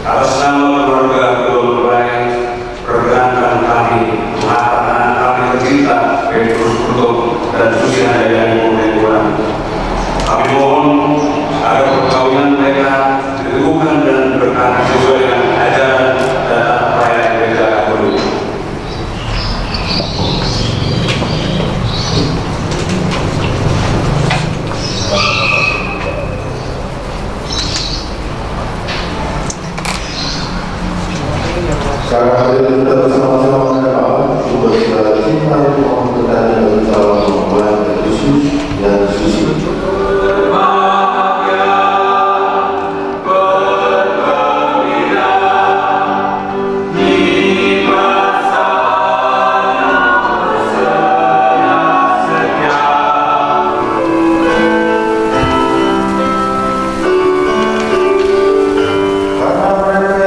Atas nama keluarga Abdul Baik, perkenankan kami mengangkat anak kami tercinta, Petrus Kurto dan Susi Handayani Purnebuan. Kami mohon agar perkawinan mereka diteguhkan dan berkah sesuai dengan ajaran dan perayaan gereja Katolik. Sekarang kita bersama-sama mengenal sumber cinta yang berkaitan dengan calon perempuan Yesus dan Susi. Amen.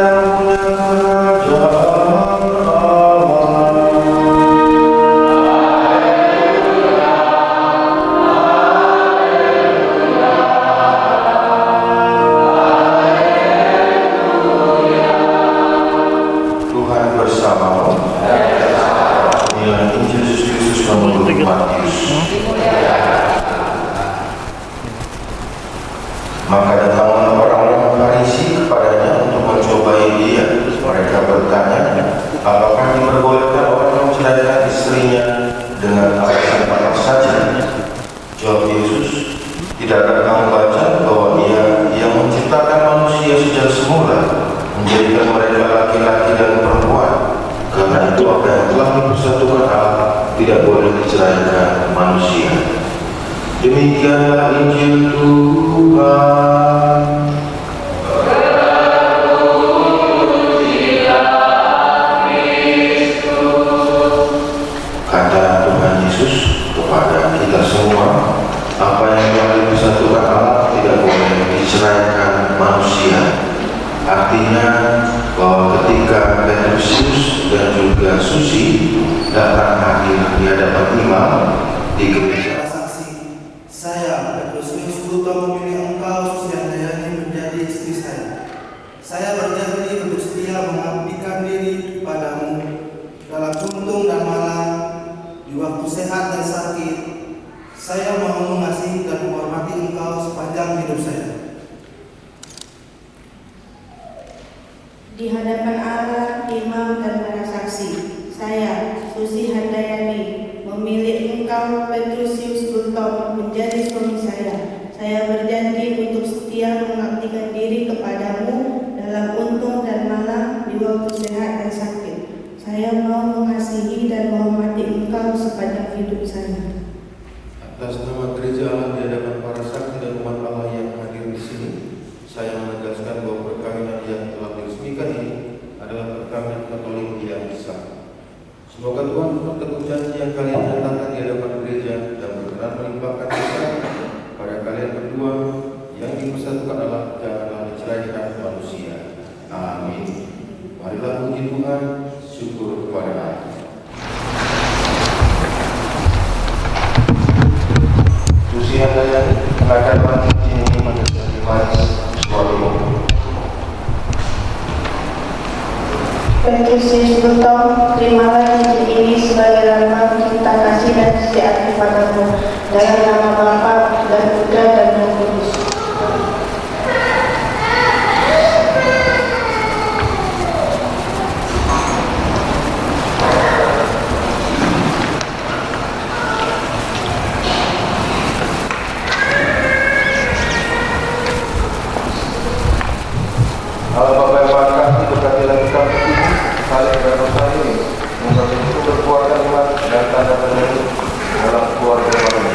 Demikianlah Injil Tuhan. Kata Tuhan Yesus kepada kita semua, apa yang telah disatukan Allah tidak boleh diceraikan manusia. Artinya bahwa ketika Petrus dan juga Susi datang hadir di hadapan imam di gereja, saya, Petrus Gultom, memilih engkau, Susi Handayani, menjadi istri saya. Saya berjanji untuk setia mengabdikan diri kepadamu dalam untung dan malam, di waktu sehat dan sakit. Saya mau mengasihi dan menghormati engkau sepanjang hidup saya. Di hadapan Allah, imam dan para saksi, saya, Susi Handayani, memilih engkau, Petrus Gultom, menjadi suami saya. Saya berjanji untuk setia mengabdikan diri kepadamu dalam untung dan malam, di waktu sehat dan sakit. Saya mau mengasihi dan menghormati engkau sepanjang hidup saya. atas nama gereja Allah di hadapan para saksi dan umat Allah yang hadir di sini, saya menegaskan bahwa perkawinan yang telah diresmikan ini adalah perkawinan Katolik yang sah. Semoga Tuhan memperteguh janji yang kalian nyatakan di hadapan gereja dan berkenan melimpahkan berkat pada kalian berdua yang dipersatukan Allah janganlah diceraikan manusia. Amin. Marilah puji Tuhan, syukur kepada Allah. Susi Handayani mengatakan ini menjadi manis suamimu. Petrus Gultom, terimalah cincin ini sebagai lambang cinta kasih dan setia kepadamu, dalam nama Bapa dan Putra dan Roh Kudus. Allah Bapa yang Maha Kasih, berkatilah kita ini, saling dan dosa ini, semoga itu berkuatan iman dan tanda penyembuh dalam keluarga kami.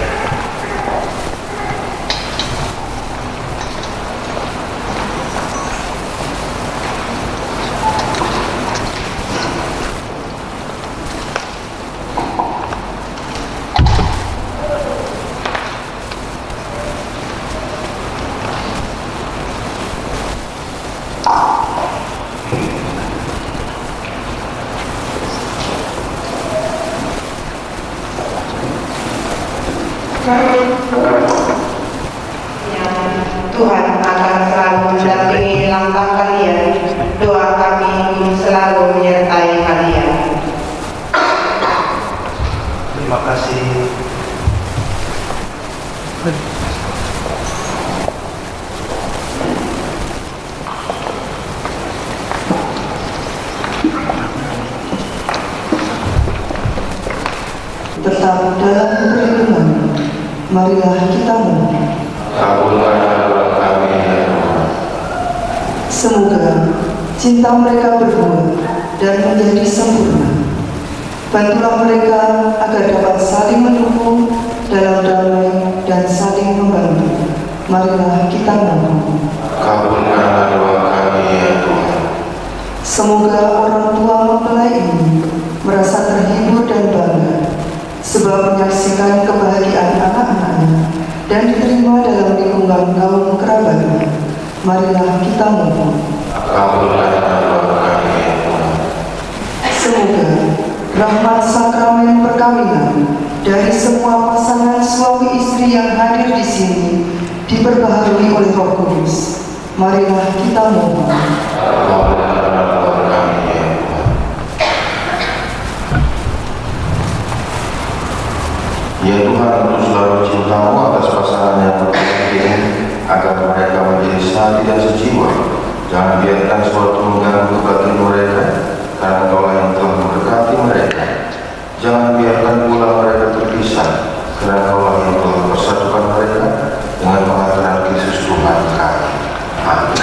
Tuhan akan selalu mendampingi langkah kalian. Doa kami selalu menyertai kalian. Terima kasih. Tetap dalam perlindungan, marilah kita mohon. Kabulkanlah doa kami ya Tuhan. Semoga cinta mereka berdua dan menjadi sempurna. Bantulah mereka agar dapat saling mendukung dalam damai dan saling membantu. Marilah kita mohon. Kabulkanlah doa kami ya Tuhan. Semoga orang tua mempelai ini merasa terhibur dan bangga sebab menyaksikan kebahagiaan anak-anaknya dan diterima dalam lingkungan kaum kerabatnya. Marilah kita mohon. Kabulkanlah doa kami ya Tuhan. Semoga rahmat sakramen perkawinan dari semua pasangan suami istri yang hadir di sini diperbaharui oleh Roh Kudus. Marilah kita mohon. Kabulkanlah doa kami ya Tuhan. Ya Tuhan, untuk selalu cintamu atas pasangan yang berpilihan ini, agar mereka menjadi sehati dan sejiwa. Jangan biarkan suatu mengganggu kebahagiaan mereka, karena Kaulah yang telah memberkati mereka. Jangan biarkan pula mereka terpisah, karena Kaulah yang telah mempersatukan mereka dengan pengaturan Kristus Tuhan kami. Amin.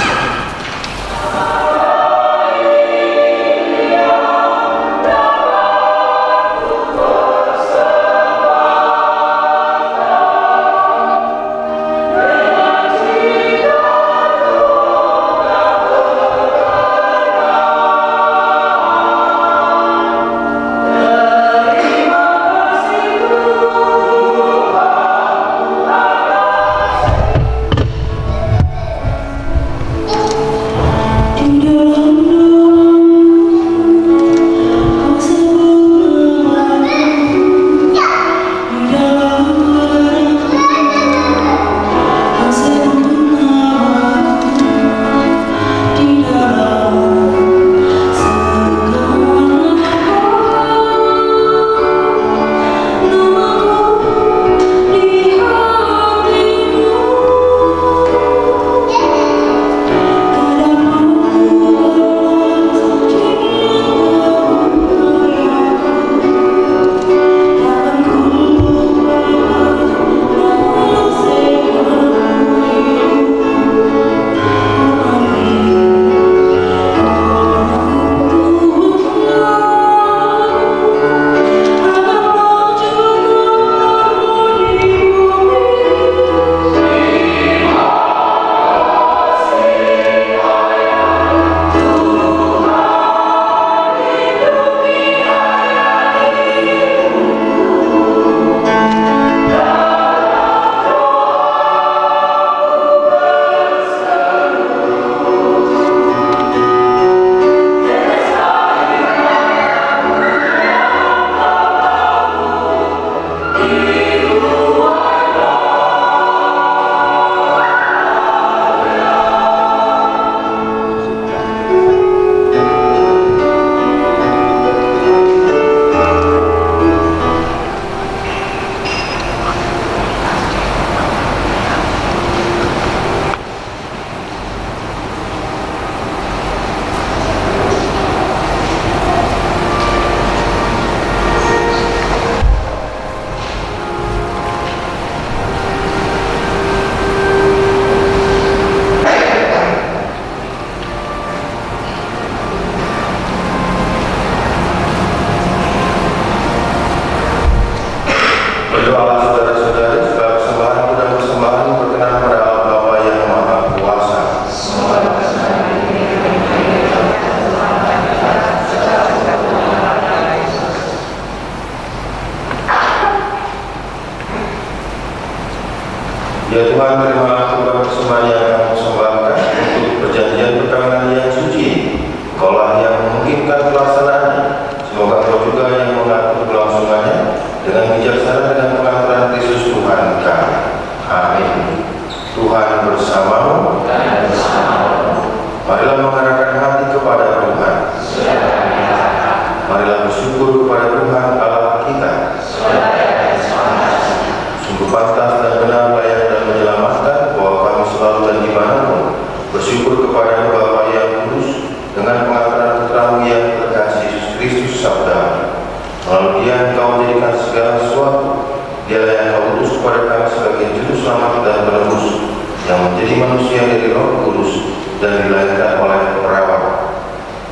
dan dilahirkan oleh perawat.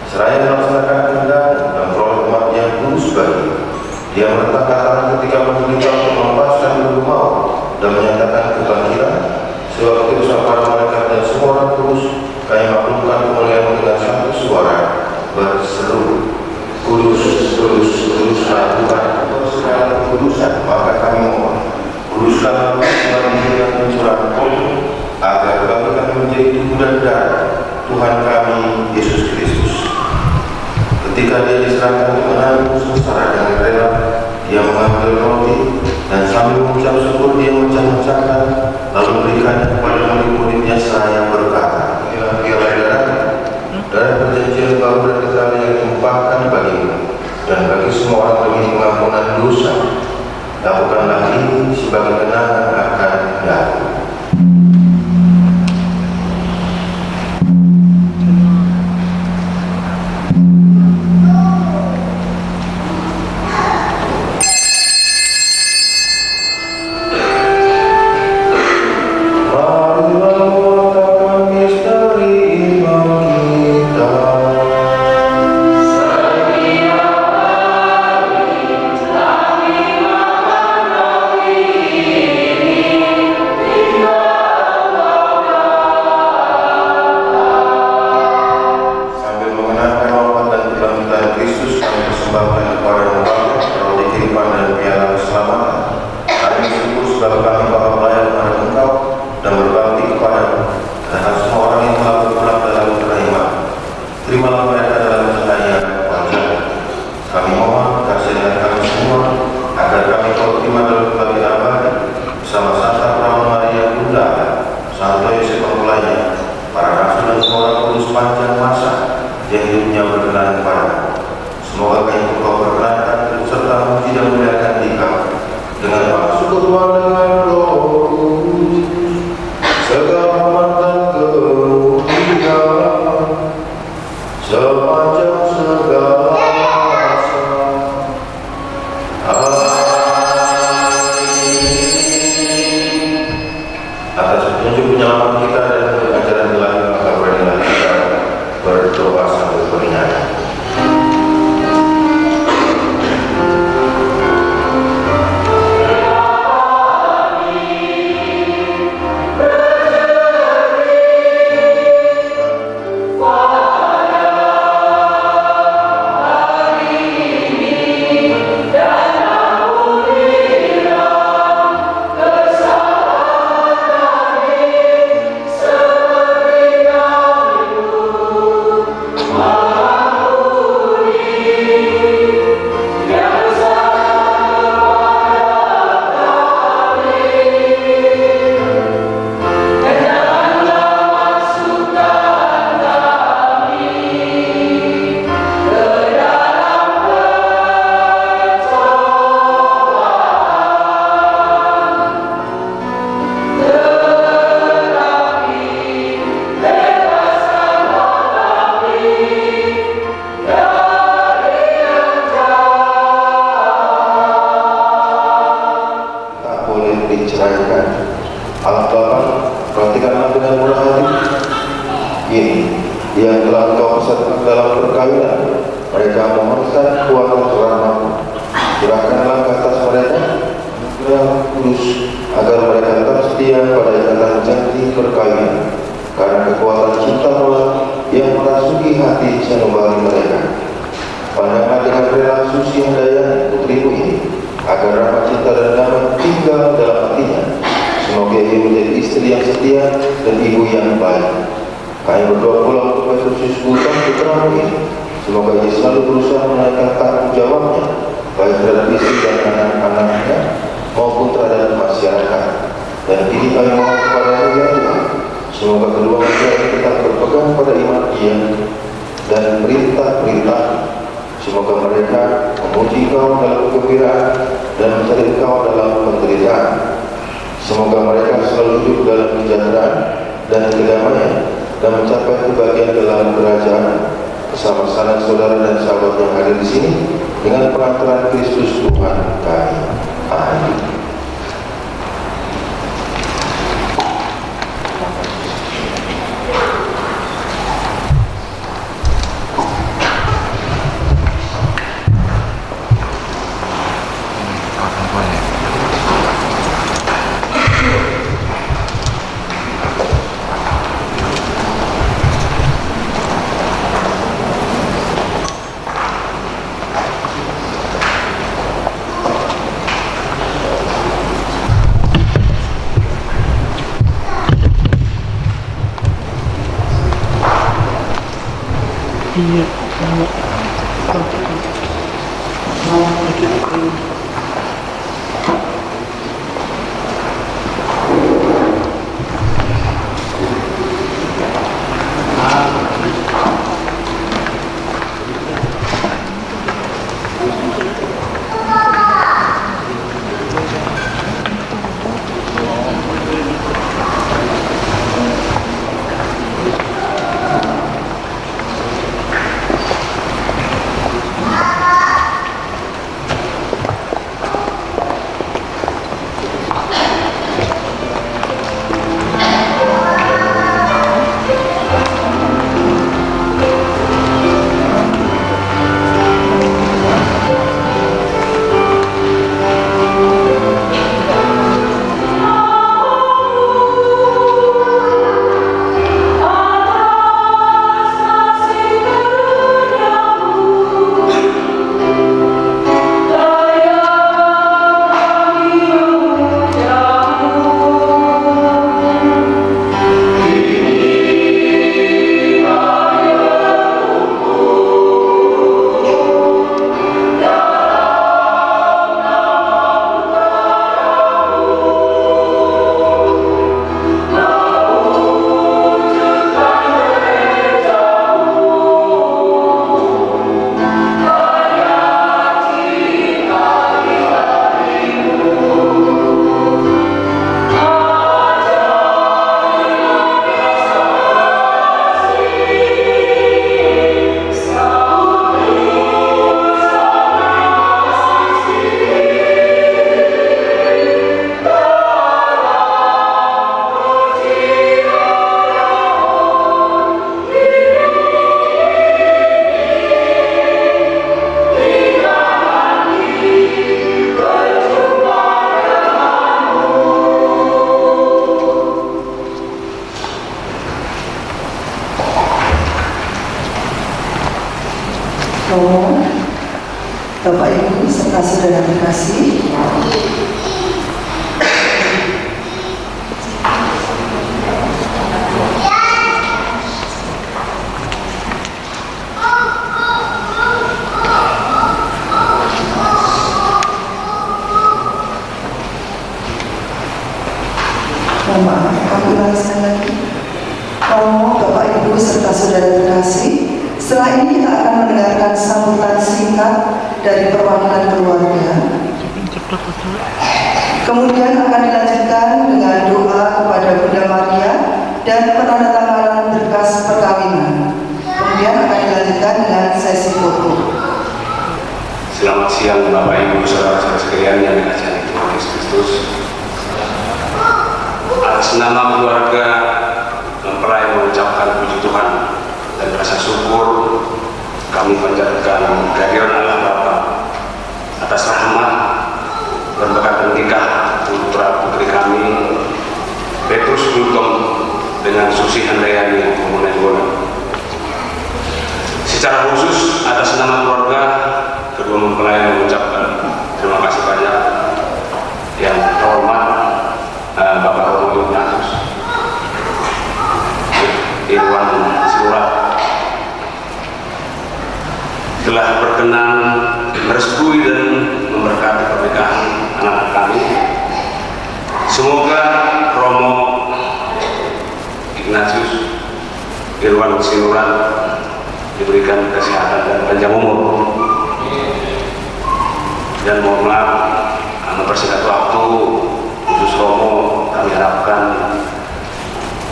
Seraya melaksanakan kehendak dan prolog umat yang kudus bagi. Dia meletakkan tangan ketika menderita untuk melepaskan belenggu maut dan menyatakan kebangkitan. Sebab keputusan para malaikat dan semua orang kudus, kami maklumkan kemuliaan dengan satu suara berseru, Kudus, kudus, kuduslah Tuhan segala kekudusan. Maka kami mohon, kuduskanlah Tuhan dengan pencurahan Roh, agar bagi kami menjadi tubuh dan darah Tuhan kami Yesus Kristus. Ketika dia diserahkan untuk menanggung sengsara dengan rela, dia mengambil roti dan sambil mengucap syukur dia memecah-mecahkan, lalu memberikannya kepada murid-muridnya seraya berkata, inilah piala darah perjanjian baru dan kekal yang ditumpahkan bagimu dan bagi semua orang demi pengampunan dosa. Lakukanlah ini sebagai kenangan akan aku. Bapak Ibu serta saudara terkasih, mohon maaf, kami ulangi lagi. Bapak Ibu serta saudara terkasih, setelah ini kita akan mendengarkan sambutan singkat dari perwakilan keluarga. Kemudian akan dilanjutkan dengan doa kepada Bunda Maria dan penandatanganan berkas perkawinan. Kemudian akan dilanjutkan dengan sesi foto. Selamat siang Bapak Ibu saudara-saudara sekalian yang dikasihi Tuhan Yesus Kristus. Atas nama keluarga mempelai mengucapkan puji Tuhan dan rasa syukur kami panjatkan kehadiran Allah Bapa atas rahmat berbakat nikah putra putri kami Petrus Gultom dengan Susi Handayani Momonegoro. Secara khusus atas nama keluarga kedua mempelai mengucapkan terima kasih banyak yang terhormat Bapak Romo Ignatius Irwan Surat telah berkenan merestui dan memberkati pernikahan anak kami. Semoga Romo Ignatius Irwan Sinurat diberikan kesehatan dan panjang umur. Dan mohon maaf mempersingkat waktu, khusus Romo kami harapkan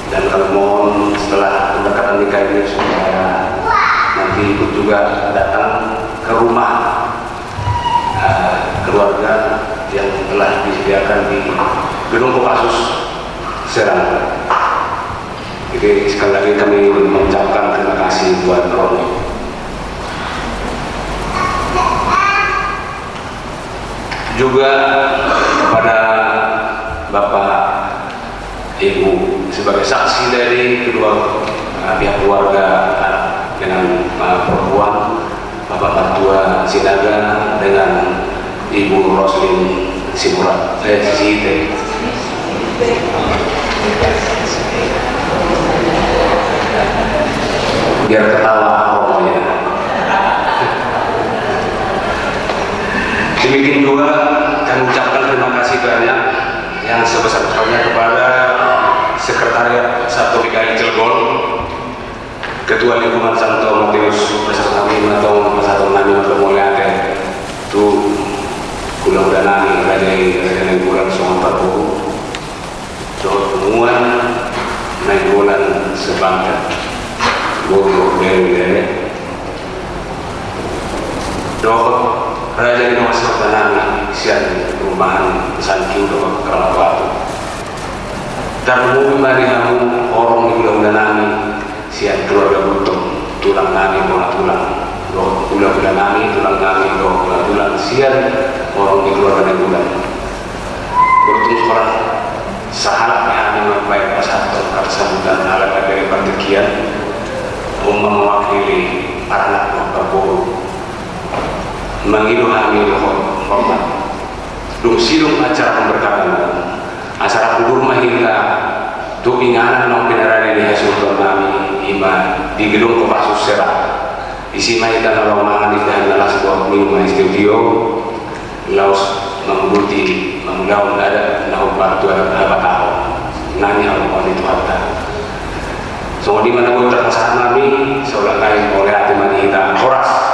dan kami mohon setelah pendekatan nikah ini supaya nanti ikut juga datang ke rumah keluarga yang telah disediakan di Gedung Kopassus Serang. Jadi sekali lagi kami mengucapkan terima kasih buat Romo. Juga kepada Bapak Ibu sebagai saksi dari kedua pihak keluarga dengan perempuan, Bapak Mertua Sinaga dengan Ibu Roslin Simurat, Siti. Biar ketawa. pokoknya. Demikian juga kami ucapkan terima kasih banyak yang sebesar-besarnya kepada Sekretariat Sabto PKI Cilegon, Ketua Lingkungan Santo Matius beserta kami atau Pastor Nami atau Mulyate itu kulang danani dari bulan Songon Parbu doa temuan naik bulan sebangka guru dari doa Raja di Nomor Sertanami sian perumahan Sanking doa Kerala Batu dan mungkin kamu orang di bulan nami sian keluarga butuh tulang nami bola tulang bulan nami tulang nami bola tulang sian orang di keluarga bulan bertemu orang sahabat kami membaik pasal kata sambutan ala dari pertikian mewakili para anak Prabowo mengilu kami hormat dum silung acara pemberkatan acara kubur mahita tu inganan nong pinarani di hasil kami iman di gedung Kopassus Serang isi mahita na romangan di dahan nalas buah minum studio laos mengguti menggaun ada nahu batu apa tahu nanya orang itu ada so di mana gue terkesan kami seolah kain oleh hati manita horas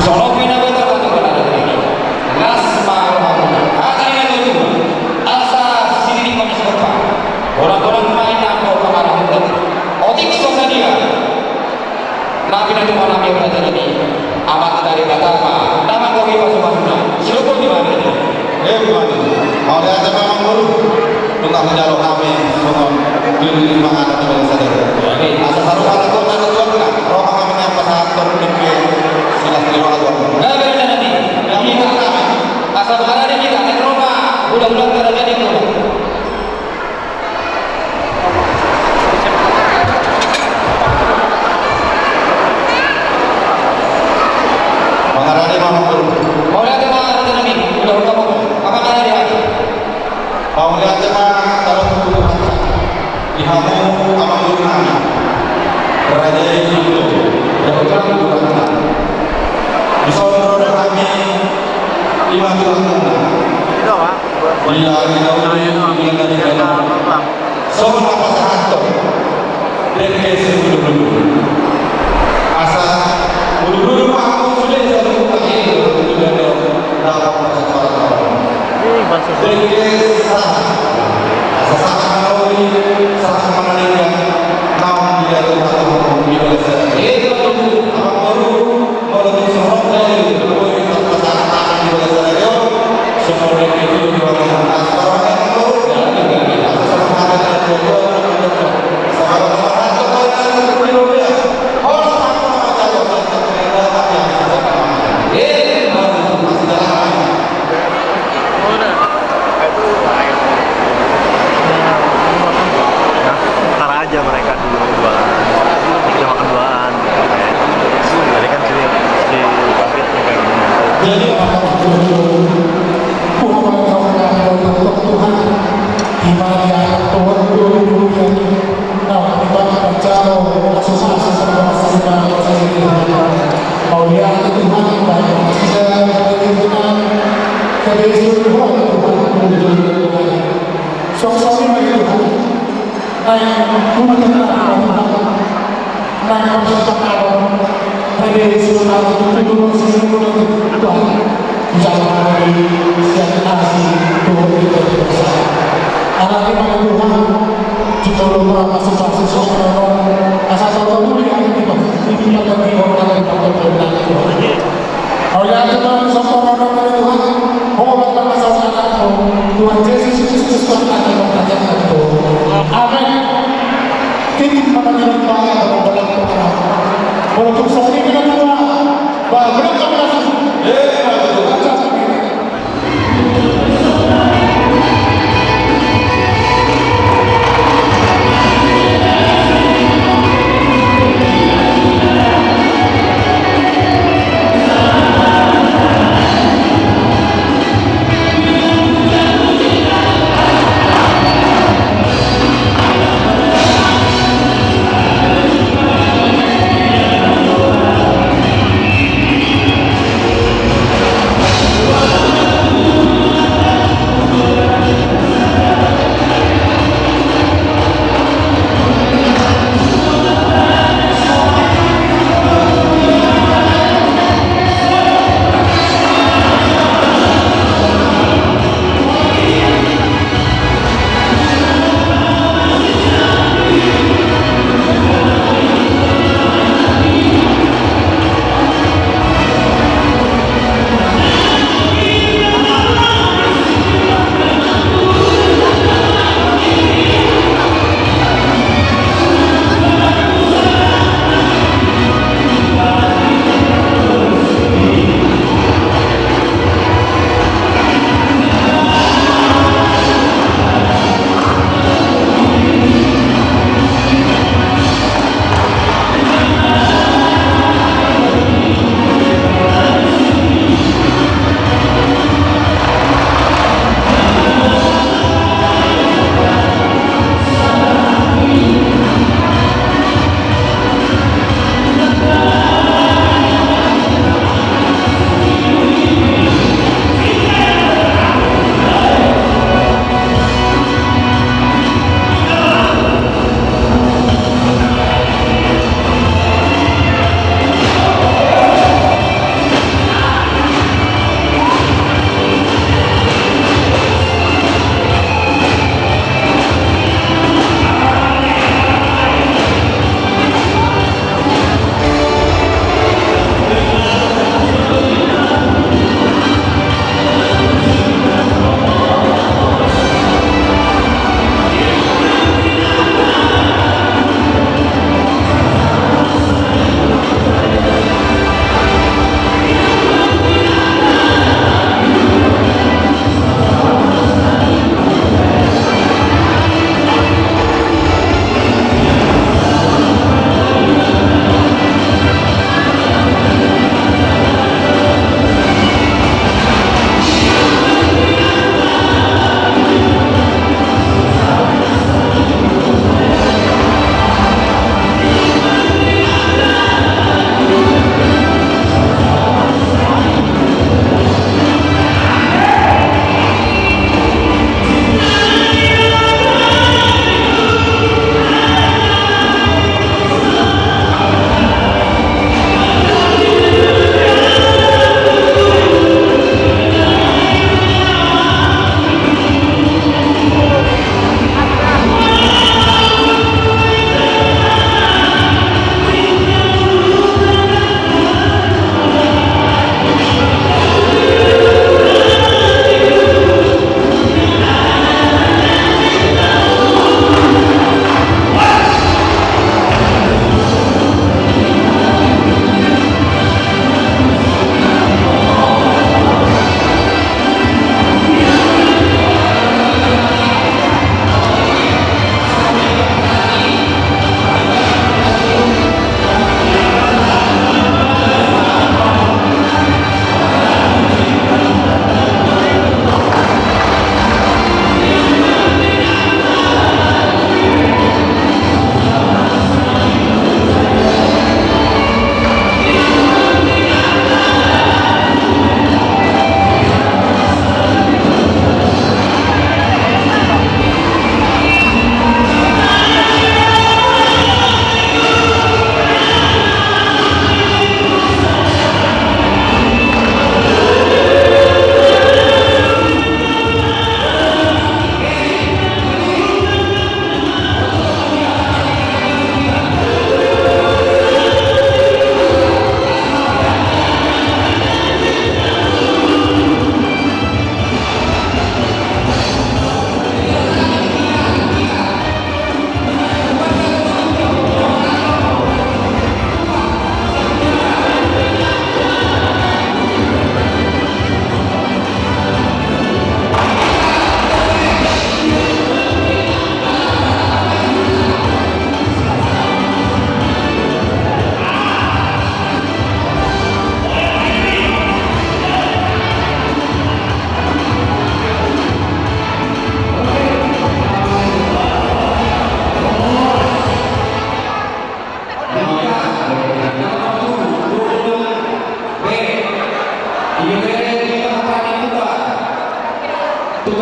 Solo pinabata ko ito na natin. Nas maraming hati na ito. Asa sini kami sa kapal. Orang-orang main ako pangarap ito. Otik sa dia. Nabi na tumana kami pada ini. Amat dari kata apa? Nama kau ini masuk-masuknya. Siapa di mana ini? Bukan. Mau lihat memang dulu. Tunggu menjauh kami. Di mana ada yang sadar. Asal satu kali kau tahu tuan kan? Roh kami yang pasal turun di silas di luar tuan. Nggak beda nanti. Kita asal ada di kita. Nek Roma. Udah kada jadi Roma. Mengarani memang dulu. Mau lihat mana ada nanti? Udah kamu. Apa ada di hati? Mau lihat memang dalam tubuh Ihamu amal kami Raja itu Jauhkan Tuhan Bisa menolong kami Lima Tuhan Bila kita dari dalam Semua pasangan Dan kese bulu-bulu Asa bulu-bulu aku sudah satu lagi Sudah dalam pasangan Dan kese sama meninggal namun dia Tuhan biasa itu apa baru melalui sorot dari melalui pasangan di biasa dia semua itu juga mengenal orang yang baru dari sama ada juga sama orang atau orang di dunia orang apa macam tapi yang masih dalam ntar aja mereka dulu jualan kita makan duaan tadi kan si paket kayak gini jadi Tuhan di mana Tuhan dulu yang kita baca asas-asas mau lihat Tuhan banyak masih Tuhan dari seluruh Tuhan sosok ini Tuhan naik dari seluruh Tuhan jangan dari siap nasi Tuhan kita bersama anak kepada Tuhan jika lupa masing-masing seorang asal tahu yang kita ini lagi orang yang kita Tuhan oleh Tuhan seorang kepada Tuhan hormat asal Tuhan Yesus Kristus Tuhan akan Tuhan amin kita mengenal dalam Tuhan walaupun saat ini kita bahwa berapa merasa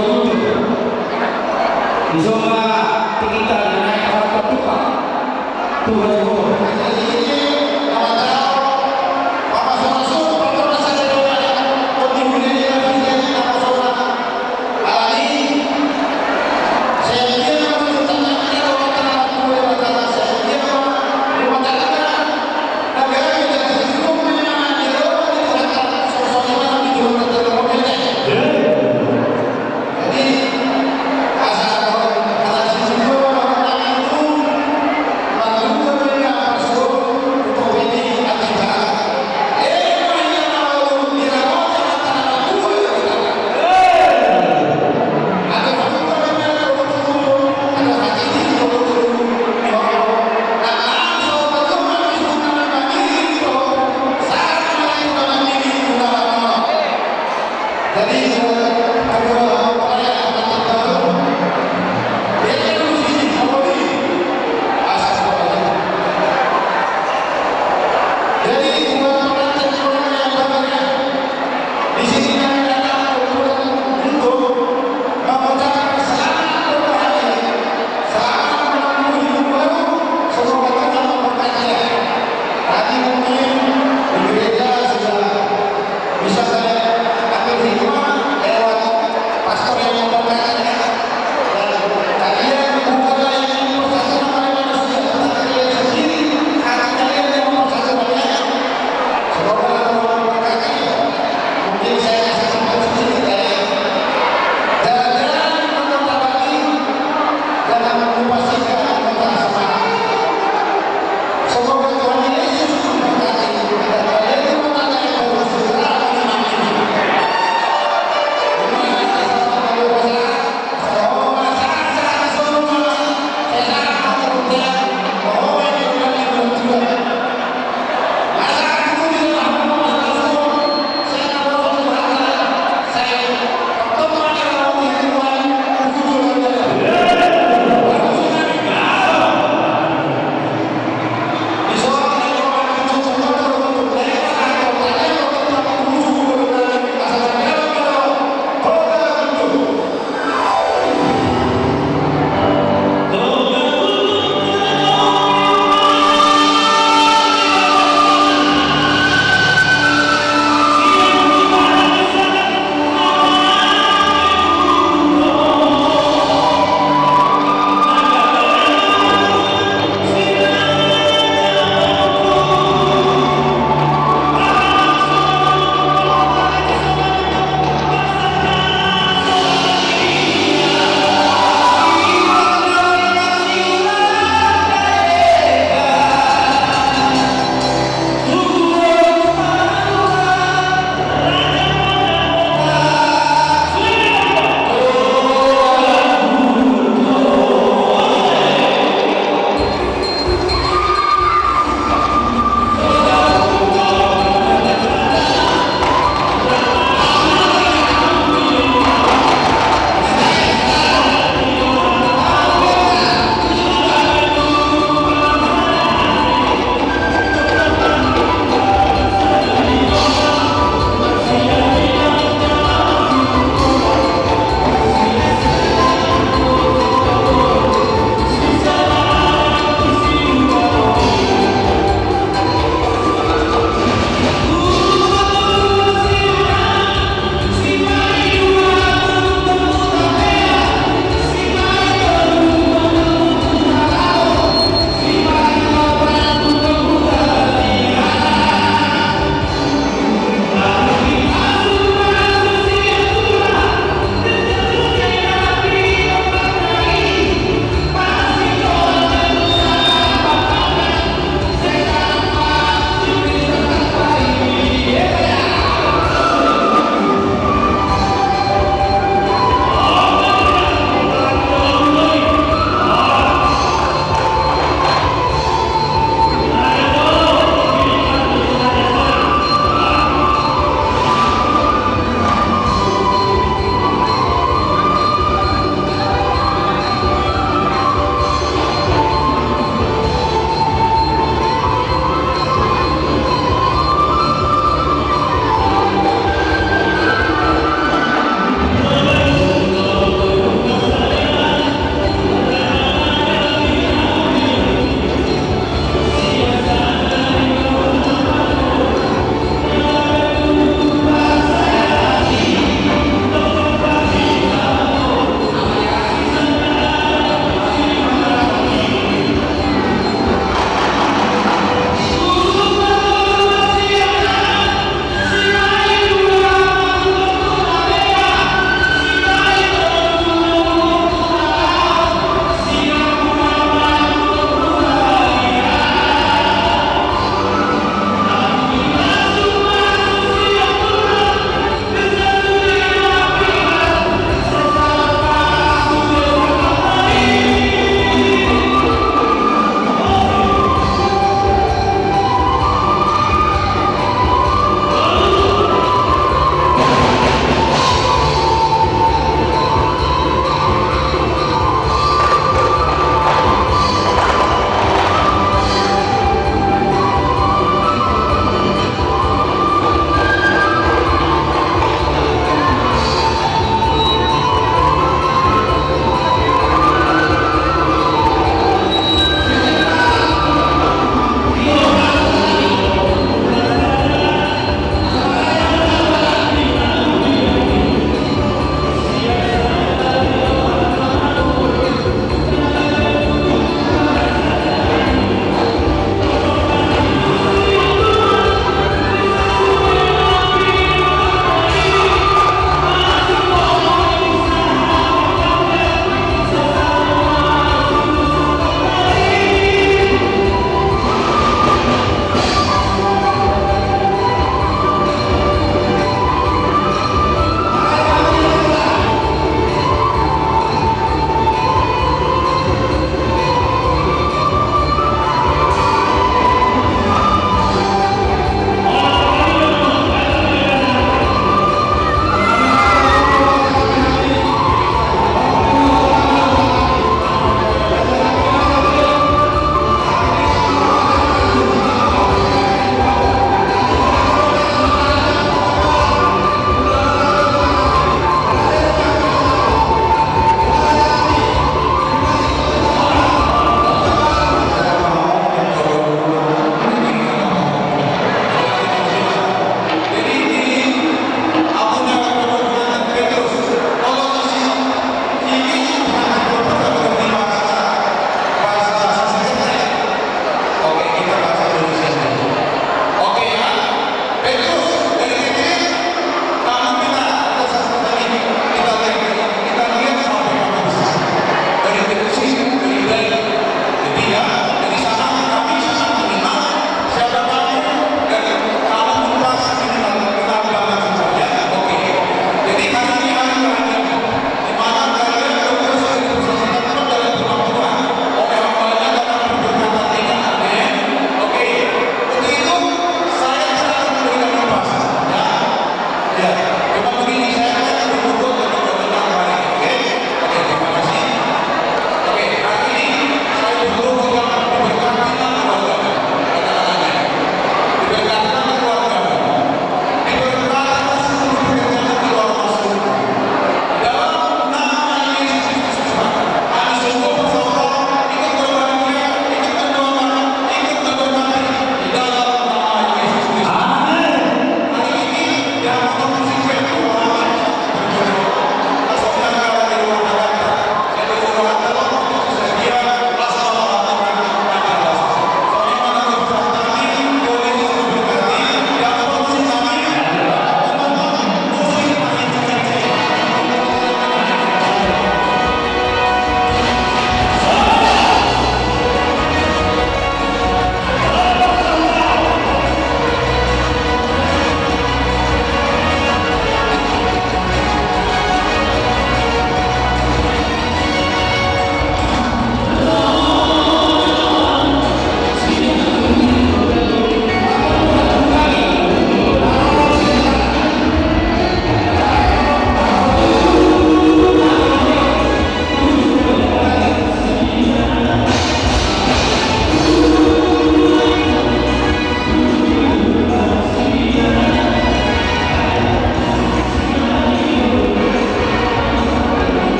betul-betul. Di zona kita naik ke harta tukang. Tuhan Yesus. Jadi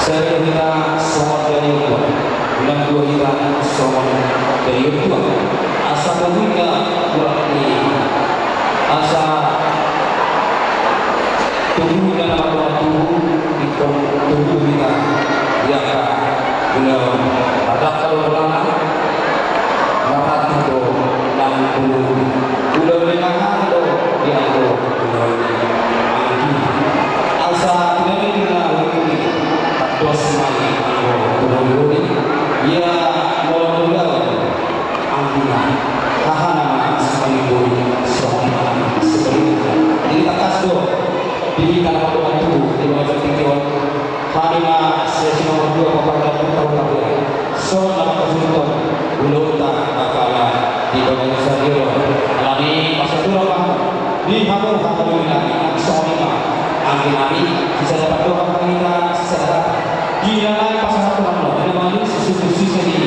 Saya kita somon dari Tuhan, bulan 2 kita somon dari Tuhan. Asa kita berarti asa tubuh dalam waktu di tubuh kita dia belum ada kalau lama dapat itu dan belum dengar itu dia itu belum angki asa tidak kita ini dos mali belum dia mau angkinya kahana sekali soalnya sebelumnya jadi tak kasdo di dalam waktu di masa tinggal Harima sesi nomor 2 kepada tahun lalu so nama kesulitan belum tak bakala di bagian sadiro alami masa itu di hamur alhamdulillah soalnya angin bisa dapat doa kita secara di dalam pasal Allah memang sisi di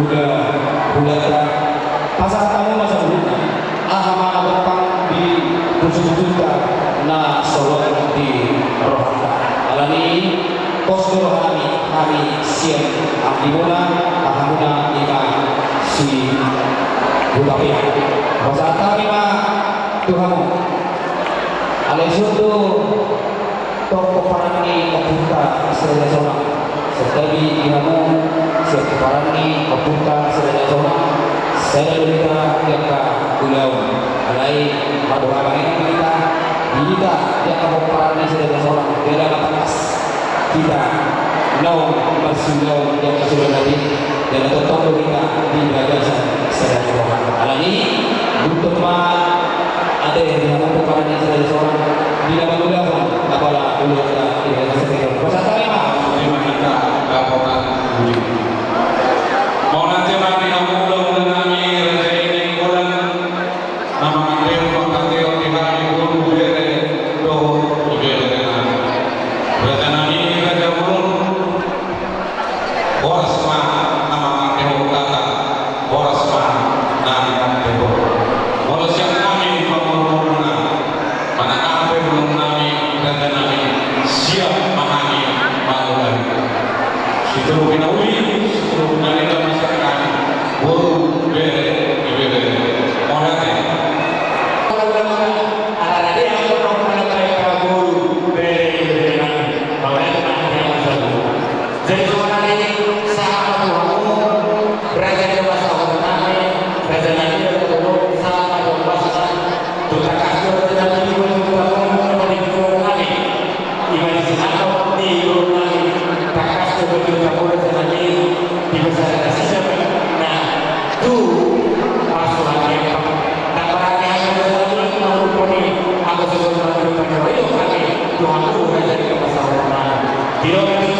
bulan pasal kamu masa bulan ahamana berpang di bersujuda na solo di rohana alami postur hari siang abdimuna ahamuna lima si budapia pasal lima Tuhanmu alaihissalatu toko parani kebuka seraya zona setabi ilamu siap parani kebuka seraya zona saya lulita yang pulau alai madoa kita dia kamu parani seraya zona dia atas kita lawan bersulau yang sudah tadi dan tetap kita di bagasan seraya zona alani untuk ada yang membutuhkan yang sudah seorang tidak menggunakan apalah dulu kita tidak sesuai pesan terima kita laporan budi mau nanti mati kamu belum mengenami raja ini bulan nama mandir nanti di hari pun bere doh bere dengan raja nami raja burung boras ma nama mandir kata boras ma nama mandir boras yang kami pemurungan mana apa belum nami raja nami siap mahani maluan itu binawi itu nalika masyarakat burung bere monate Terima kasih.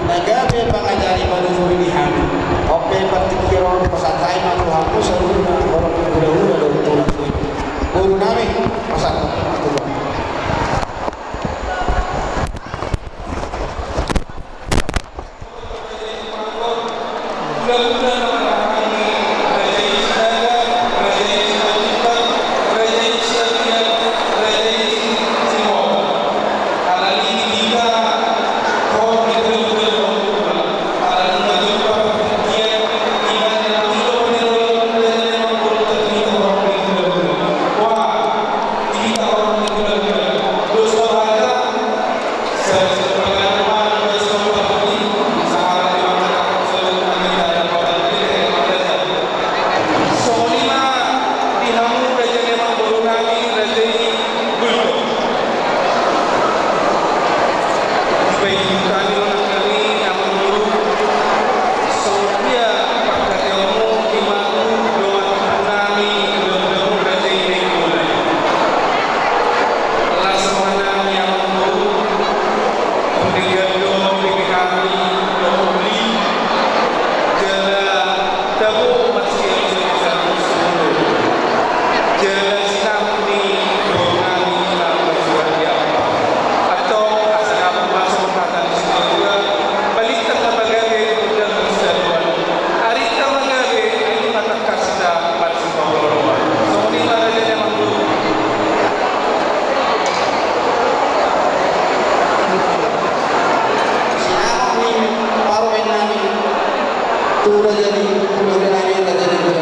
Nagabe pangajari manusuri di hami. Oke partikiron pasatay matuhamu seru umat siya susunod. Jalan sinamuni doang kita bersuara apa. Atau asal masuk perkataan juga balikan na bagay dan berseruan. Arita bagay ay matakas na pagsumawalawan. So hindi para dyan yung mga Sinama ni paruin namin tulad yan yung tulad namin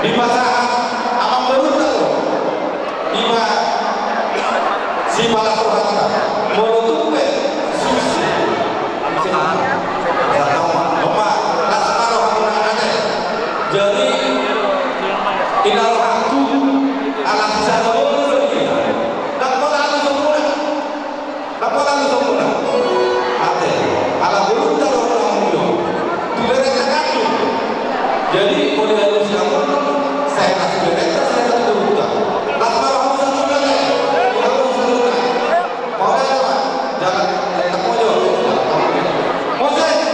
di masa abang beruntung di si malah terhata molutup susu ya tahu lomba lasmaro hakuna ane jadi inal haku alam sadar jadi kalau harus kamu saya kasih direktur saya kasih terbuka lasmar harus satu kali harus satu kali mau apa jangan tak mau mau saya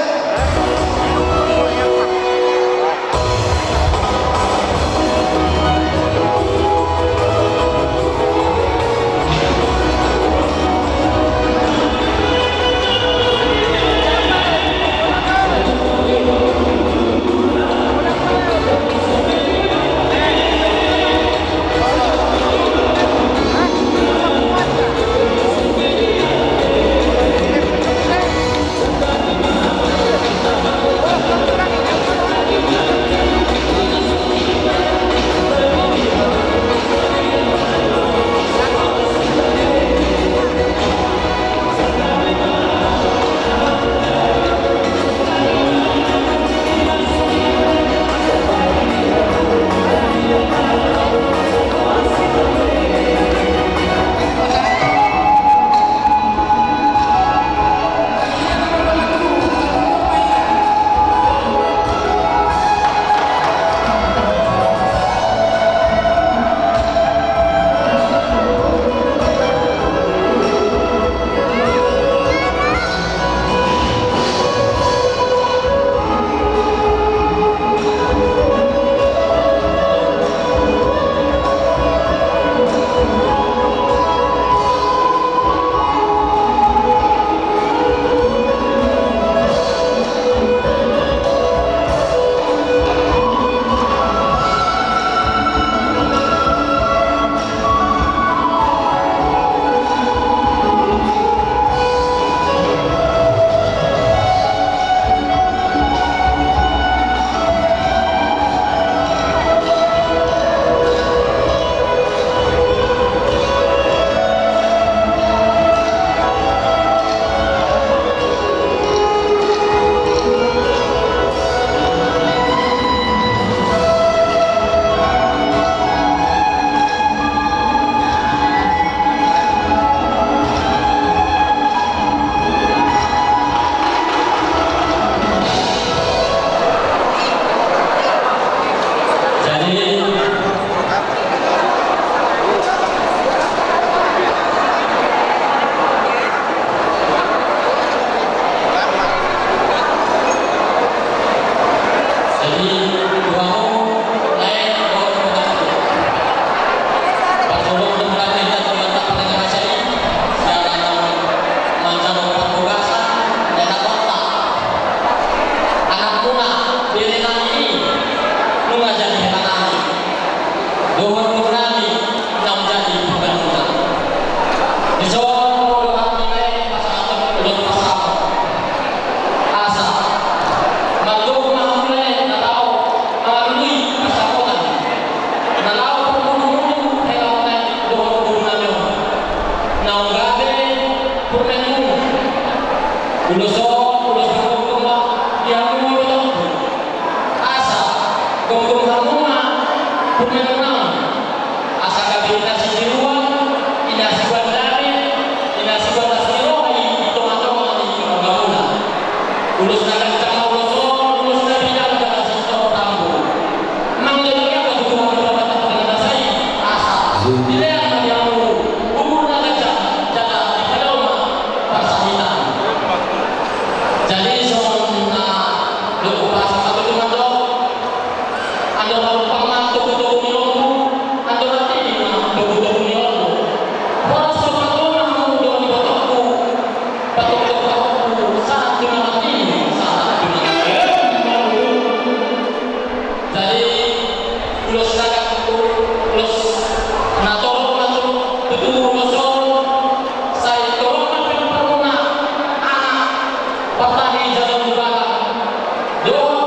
Doa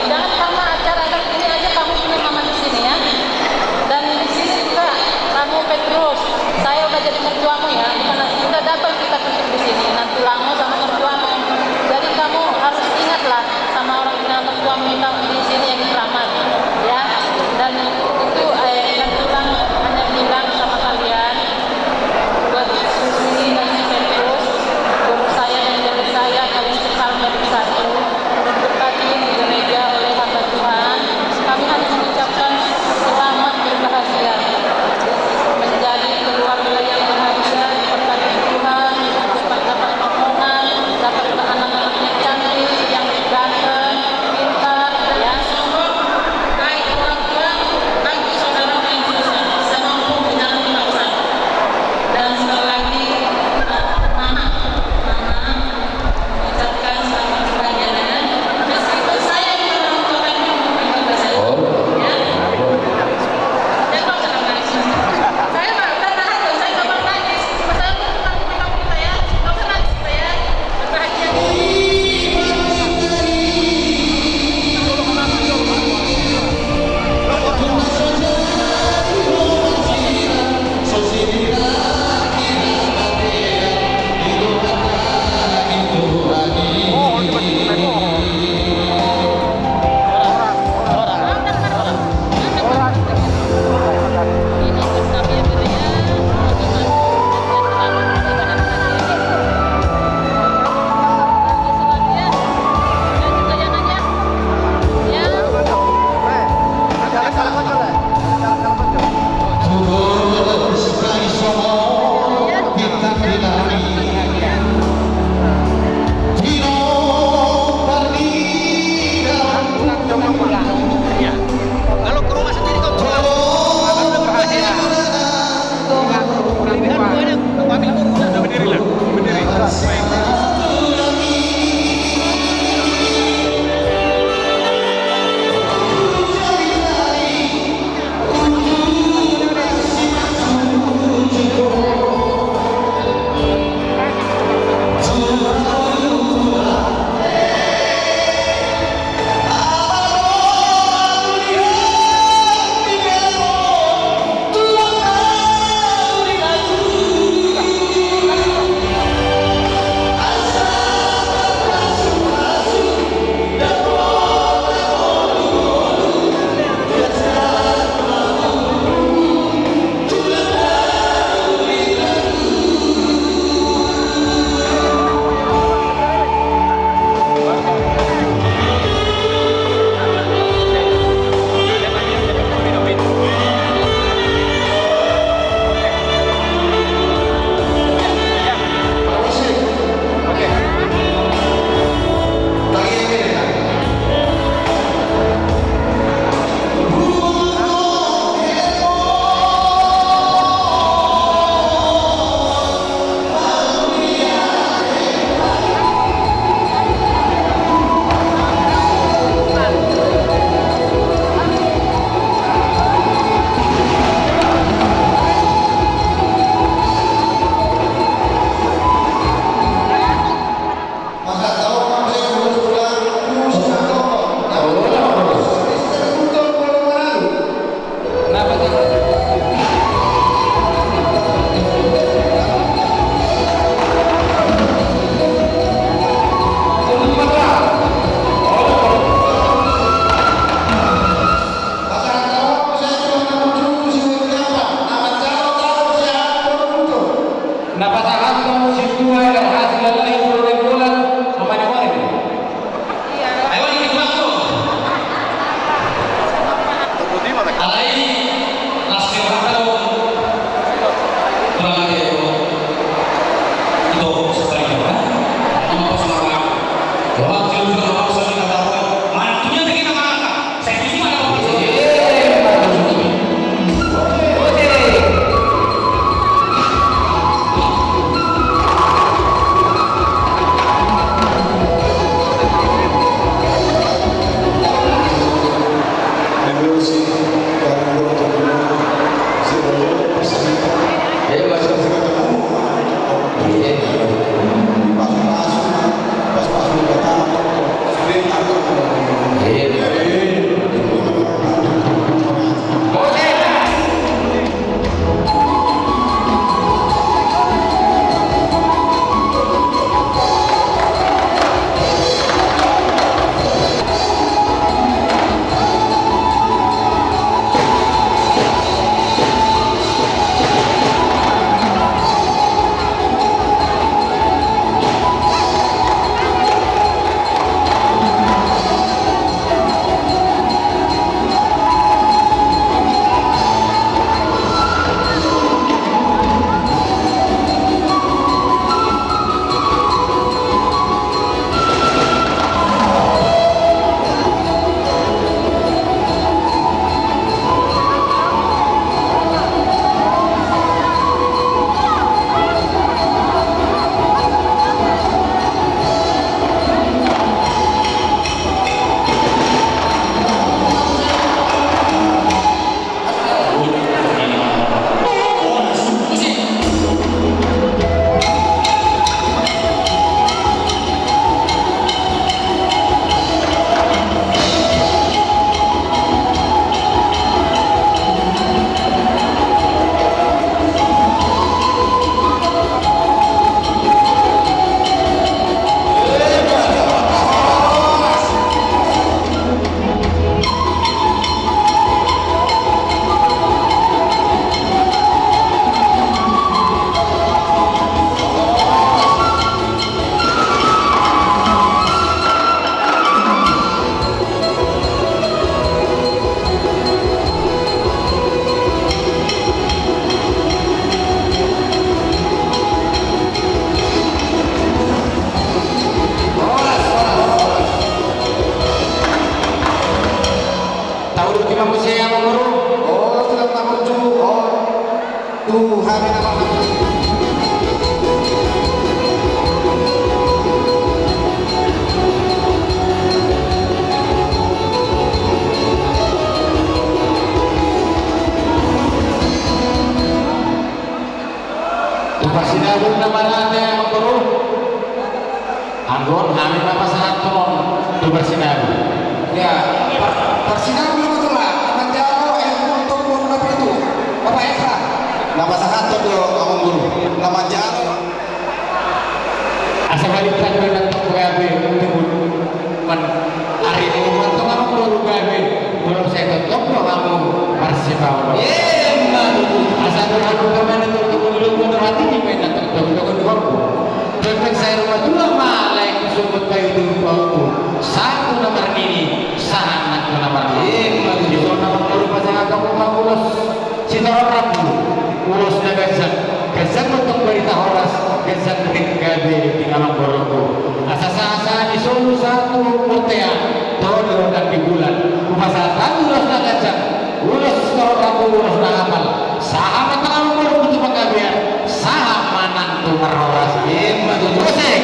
Jangan karena acara ini aja kamu punya mama di sini ya. Tuhan nama Pasinabog naman natin ang magturo. Anggon, amin na pasangat ko ito bersinabog. Ya, bersinabog naman ito lah. Naman jalo, untuk guru nabi itu. Bapak Eka. Napasangat ito akong guru. Naman jalo. Asa balikan ko ng gabi. Man, ari mo man ito nga guru gabi. Belum saya tutup no kamu bersinabog. Asa ko kami na belum hati di mana terdogon waktu. Dengan saya rumah dua malai kusubut kayu di waktu. Satu nomor ini sangat nomor ini. Jadi nomor baru pasang kamu makulos. Sitor rabu, ulos nagazan. Gazan untuk berita horas. Gazan ringgade di alam boroko. Asa-asa di solo satu mutea. Todo dan di bulan. Masa satu ulos nagazan. Ulos sitor rabu ulos nagapal. Sahabat alam boroko itu penggabian. Saham manantu meroras betul musik.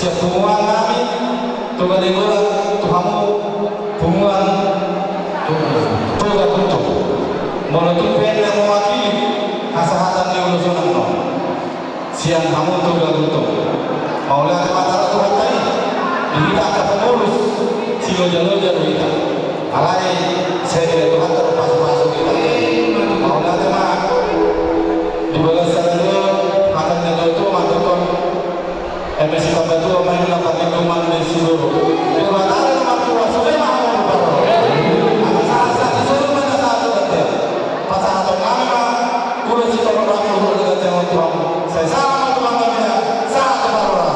Siap bunguan kami, tuga dengola, tuhamu, bunguan, tuga tutup. Menutup yang mewakili hasahatan di ulusan no. Siang kamu tuga tutup. Mau lihat mata Tuhan tadi, kita akan pengurus silo-jalo-jalo kita. Alai saya tidak Tuhan terpas-pasuk kita. Mau lihat mah di bawah sana dulu, makannya itu mantap. MSI Pabatu main lakukan lingkungan di seluruh. Di mana nomor tua sudah mau berapa? Apa sahaja di seluruh mana satu betul. Pasal atau nama kulo si orang orang kulo dengan yang tua. Saya sama tuan kami satu baru.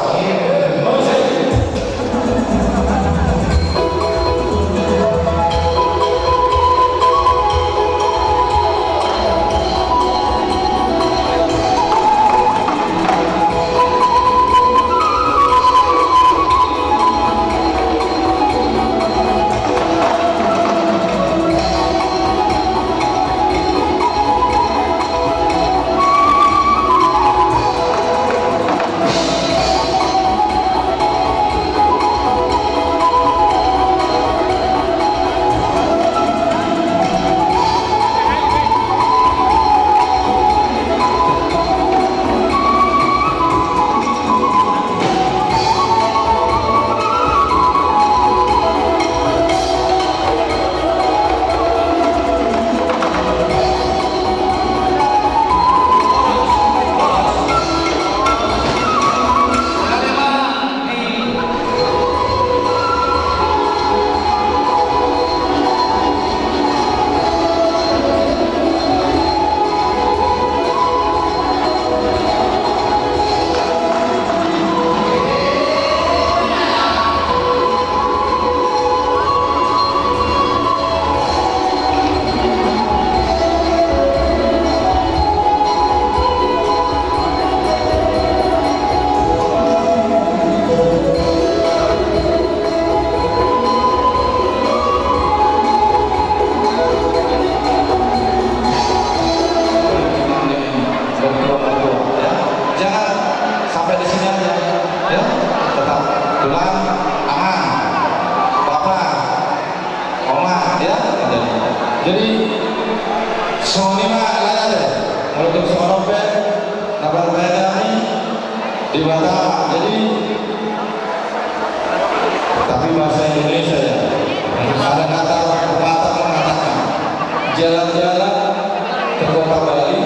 Jadi Sony mah lain ada. Untuk Sonope, Nabal Bayani di Batam. Jadi tapi bahasa Indonesia ya. Ada kata pepatah mengatakan jalan-jalan ke kota Bali,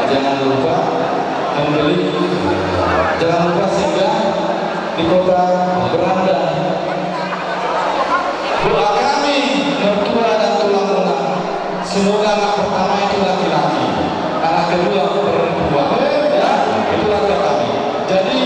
jangan lupa membeli, jangan lupa singgah di kota Beranda. Doa kami mertua dan tulang lunak, semoga anak pertama itu laki-laki, anak kedua perempuan, ya itulah doa kami. Jadi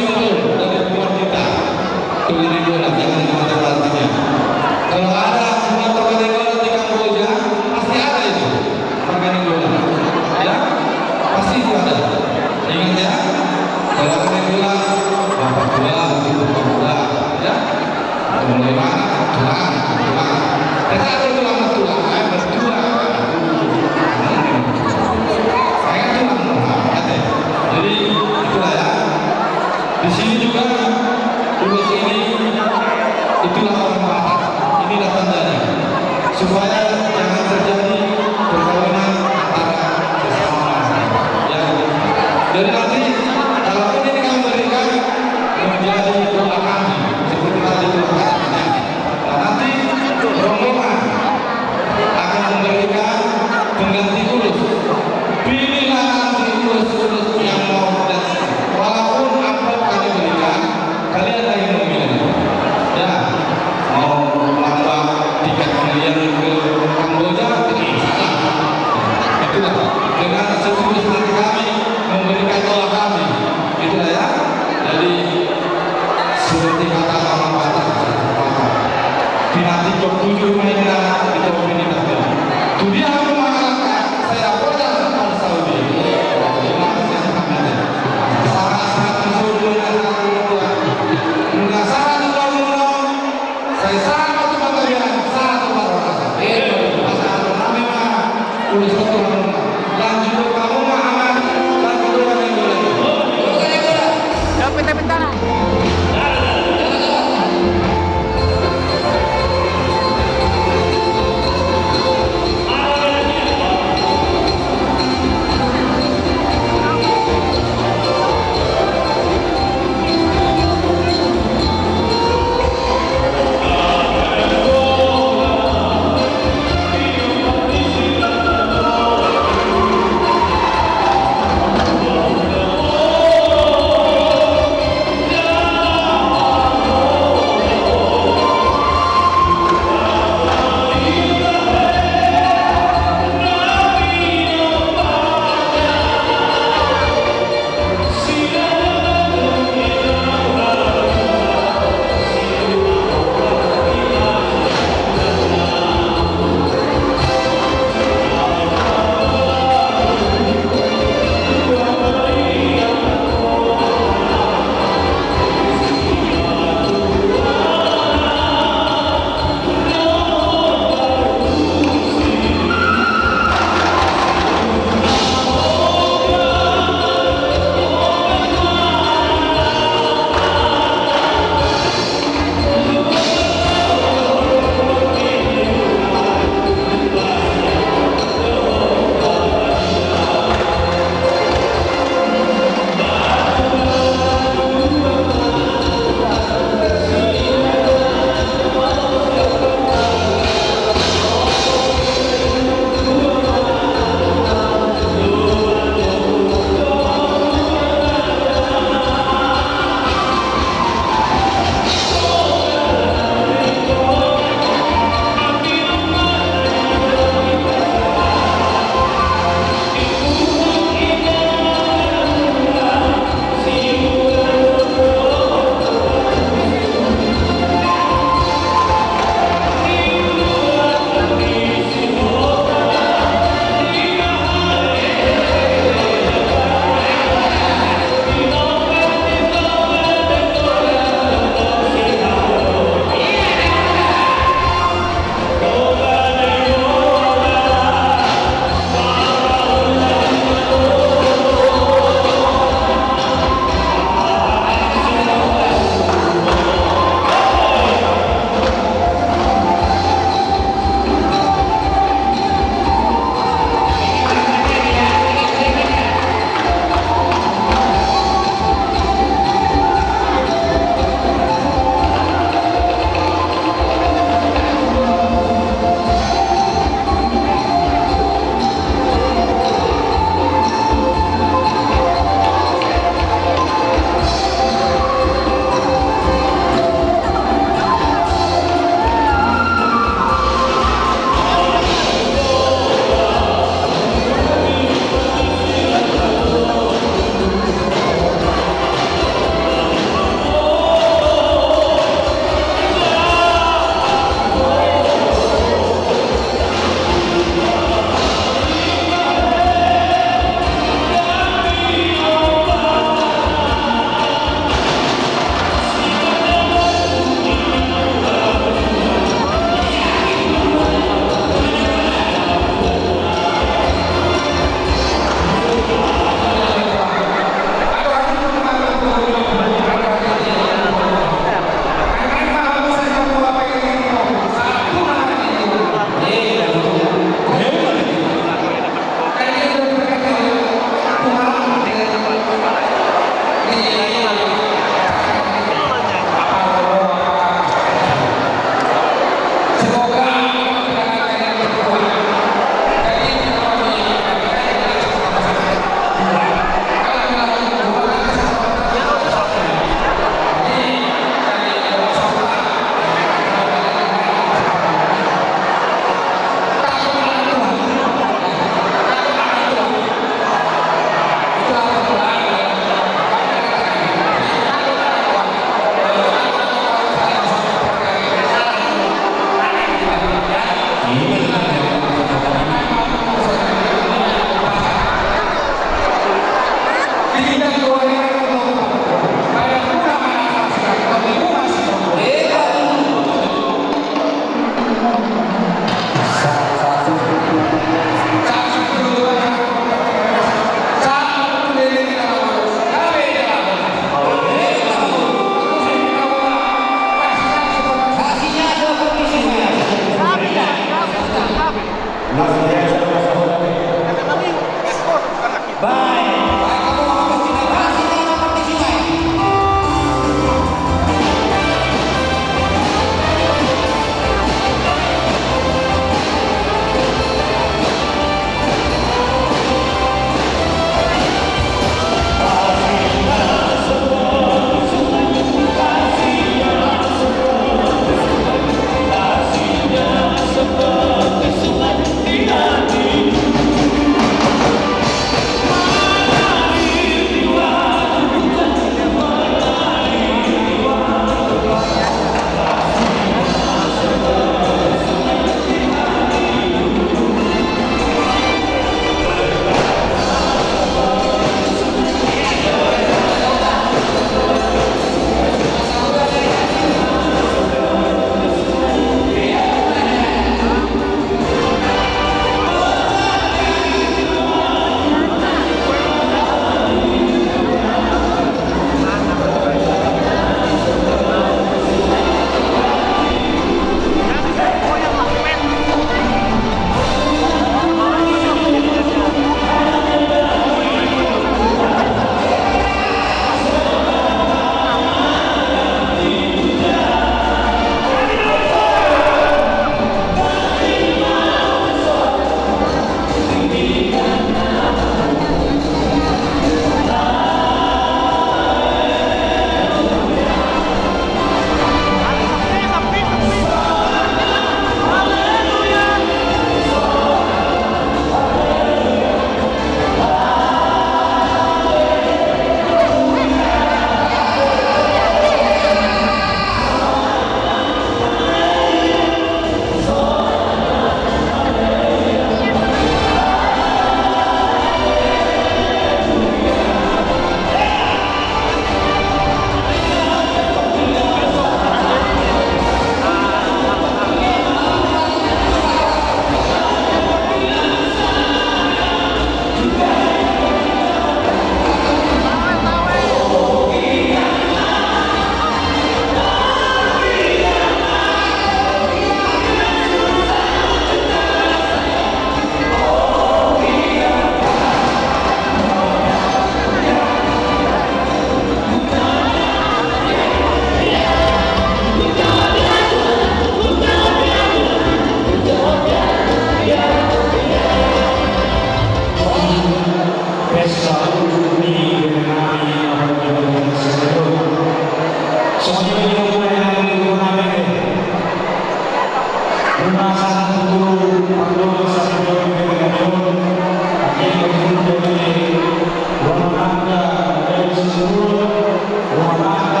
simbol dari umat kita. Ini bola, jangan kemana artinya. Kalau ada semua permainan bola di Kamboja, pasti ada itu permainan bola. Ya, pasti itu ada. Ingat ya, kalau permainan bola, bapak bola, ibu bola, ya. Mulai mana? Tulang. Kita ada tulang tulang, berdua. Saya tulang, jadi itulah ya. Di sini juga urus ini itulah orang Batak. Inilah tandanya supaya jangan terjadi perkawinan antara sesama. Ya. Jadi nanti kalau ini kami berikan menjadi doa kami seperti tadi doakannya. Nah, nanti rombongan akan memberikan pengganti urus. Pilihlah nanti urus-urus yang mau dan walaupun amplop kami berikan, kalian yang memilih. Ya, mau melambang tiket kalian ke Kamboja, tidak salah. Itulah dengan setulus hati kami memberikan doa kami. Itulah ya. Jadi seperti kata orang Batak, pinati kok tujuh mainan itu opini kami. Tu dia aku mengatakan saya pernah ke Saudi. Sangat bersyukur dengan sangat bangun. Saya sangat berbahagia, sangat berbahagia. Sangat memang urus Tuhan. Lanjut kamu Muhammad, lanjut orang yang boleh.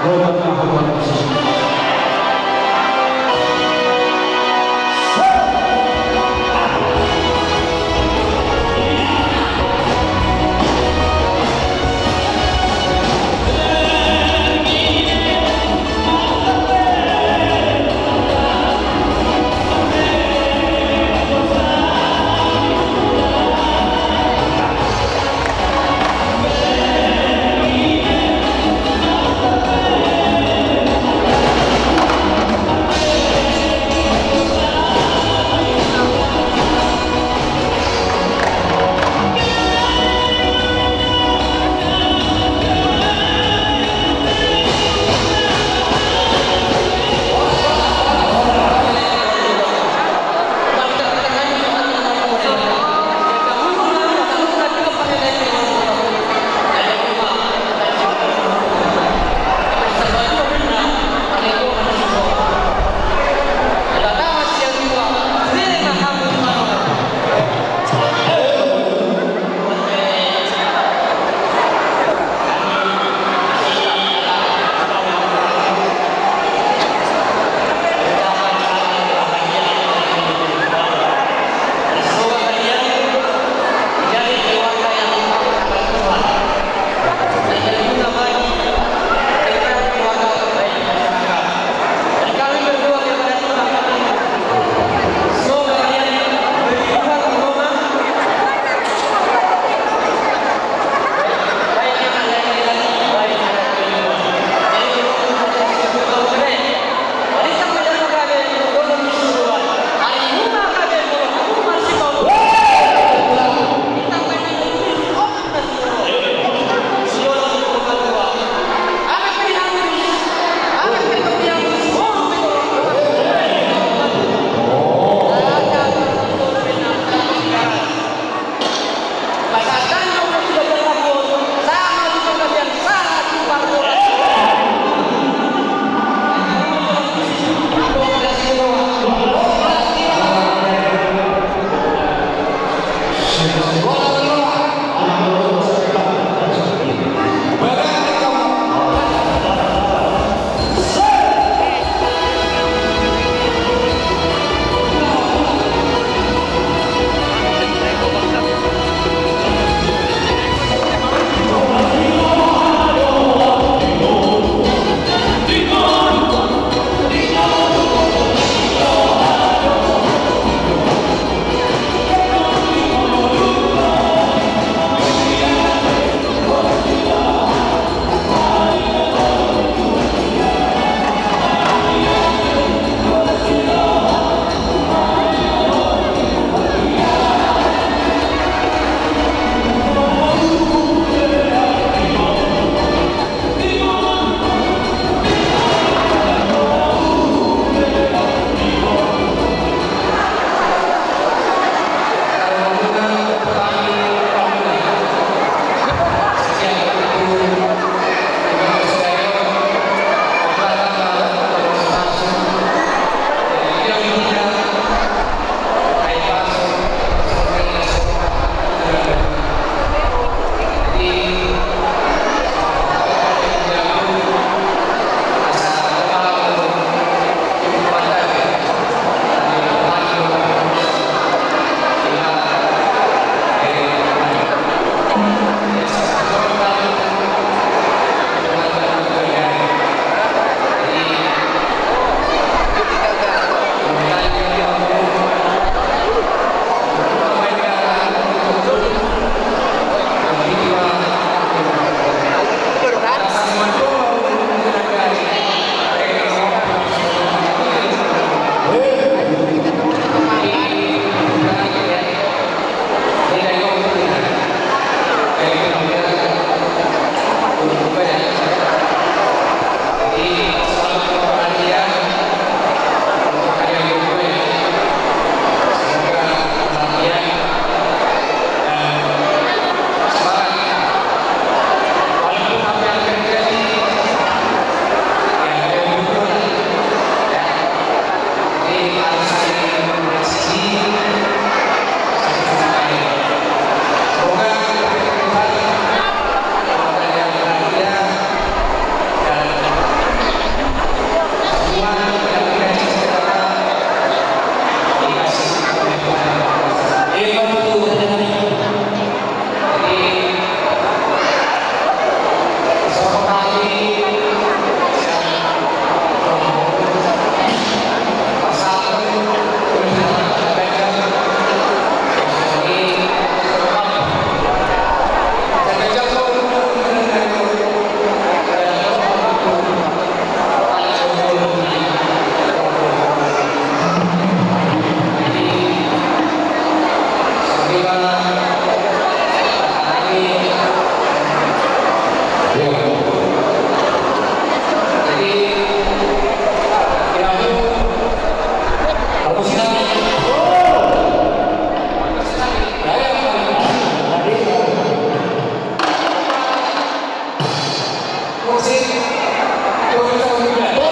Saya musik Dosa Muda.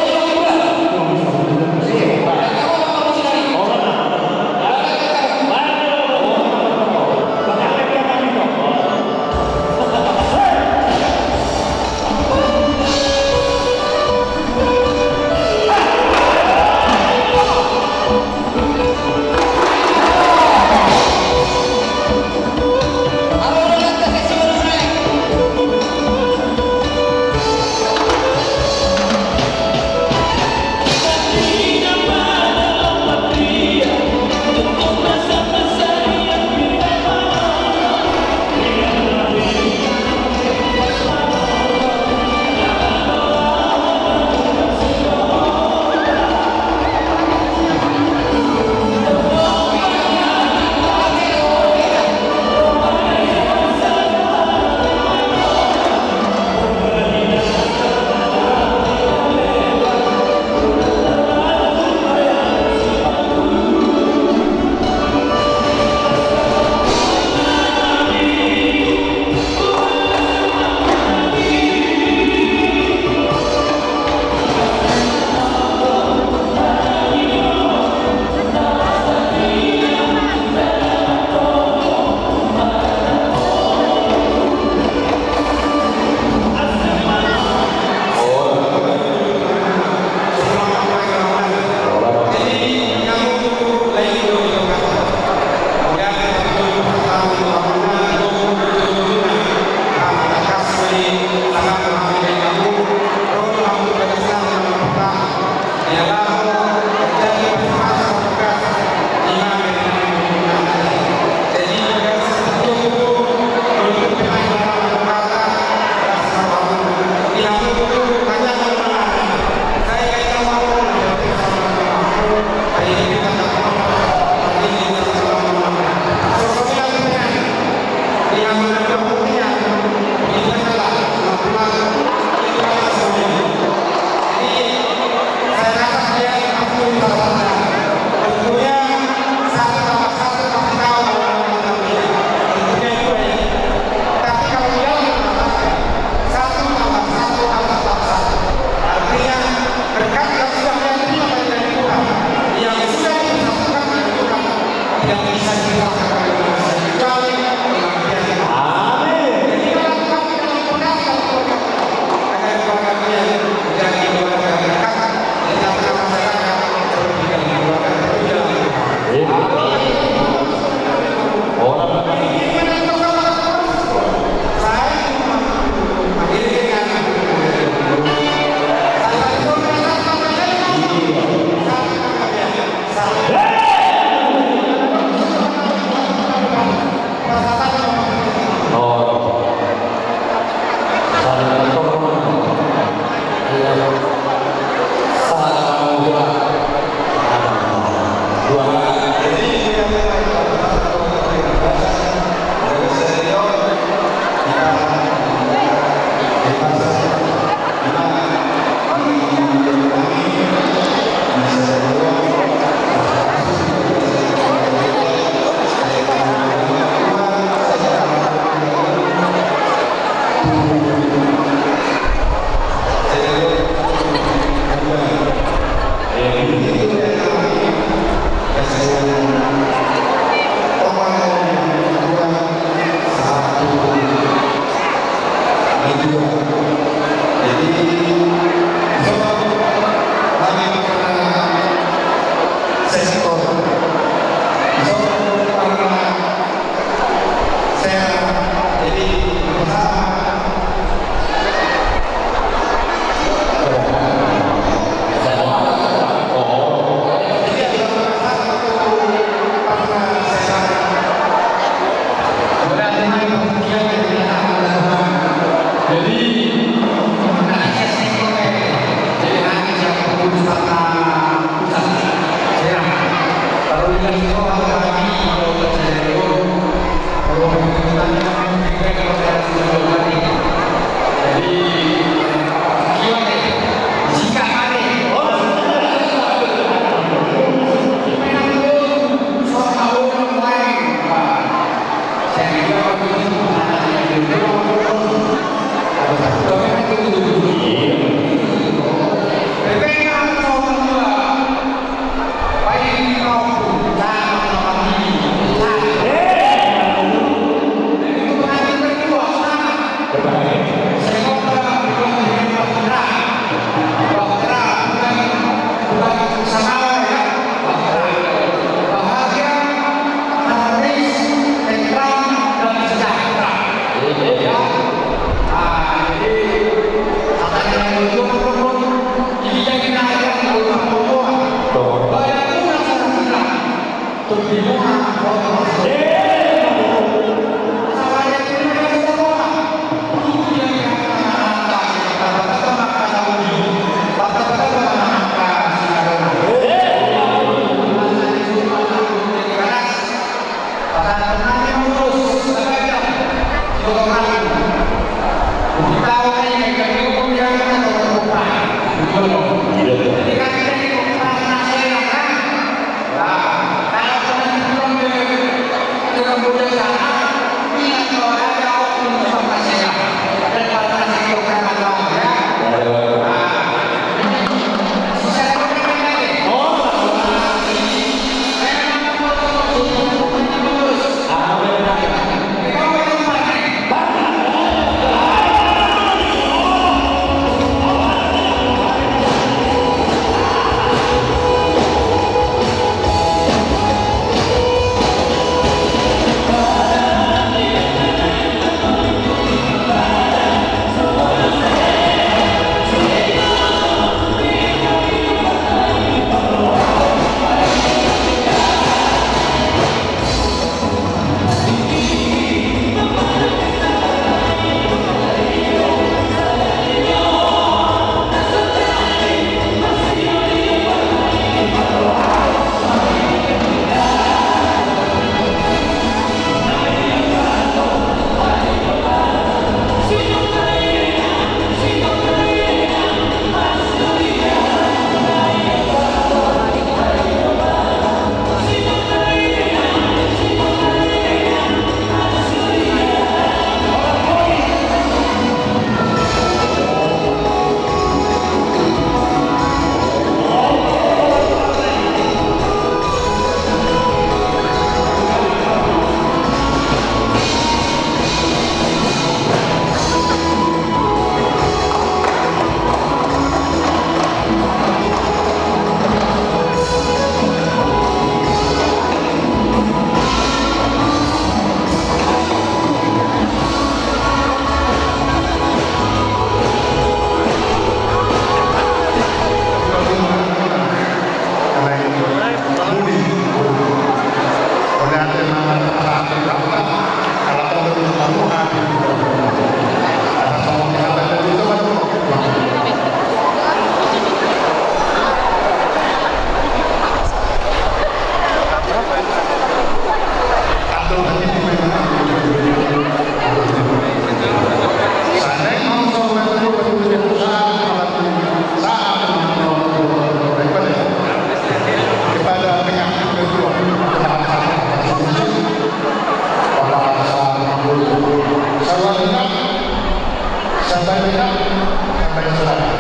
baik saudara.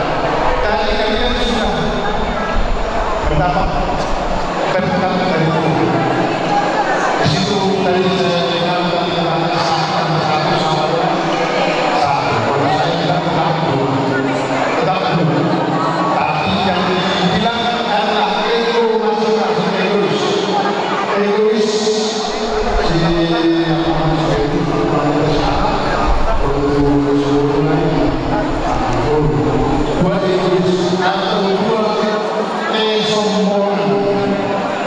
Kalian sudah mendapat berkat dari Tuhan. Di situ tadi saya dengar tentang satu sama satu. Kalau saya bilang tetap dulu. Tapi yang dibilang adalah ego masing-masing egois. Egois si dua egois atau dua kesombongan.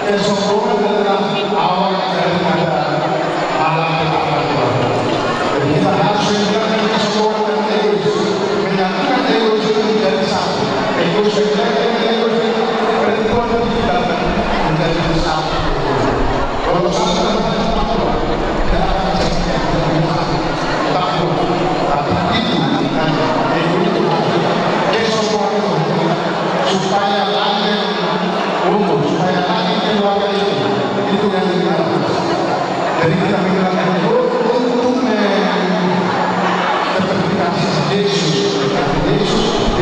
Kesombongan adalah awal daripada alam ketakutan. Jadi kita harus menghilangkan kesombongan dan egois, menyatukan egois itu menjadi satu. Egois dengan egois perempuan kita menjadi satu. Kalau satu takwa, tidak akan takwa. Tapi itu egois itu kesombongan itu supaya langgeng umur, supaya langgeng keluarga itu yang dilakukan. Jadi kita menghilangkan itu untuk terverifikasi Yesus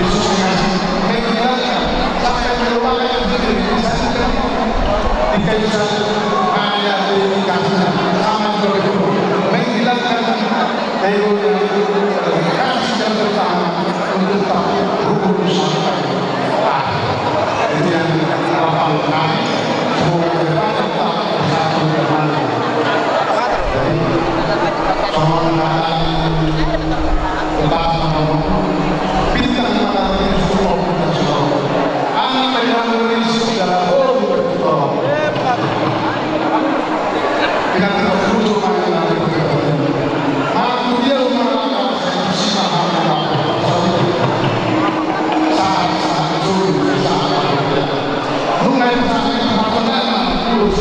mengasih menghilangkan sampai melupakan yang sendiri bisa di kayu salib hanya dikasih sama seperti itu menghilangkan ego yang kasih dan terutama untuk hukum sampai akhir. Itu yang harapan kami semoga ke depan tetap bersatu kembali. Jadi semoga tetap bintang matahari seluruh dan seluruh anak yang mengisi dalam orang bertolak dengan tidak muncul makanan aku dia mengatakan saat sulit saat mulai saat makanan terus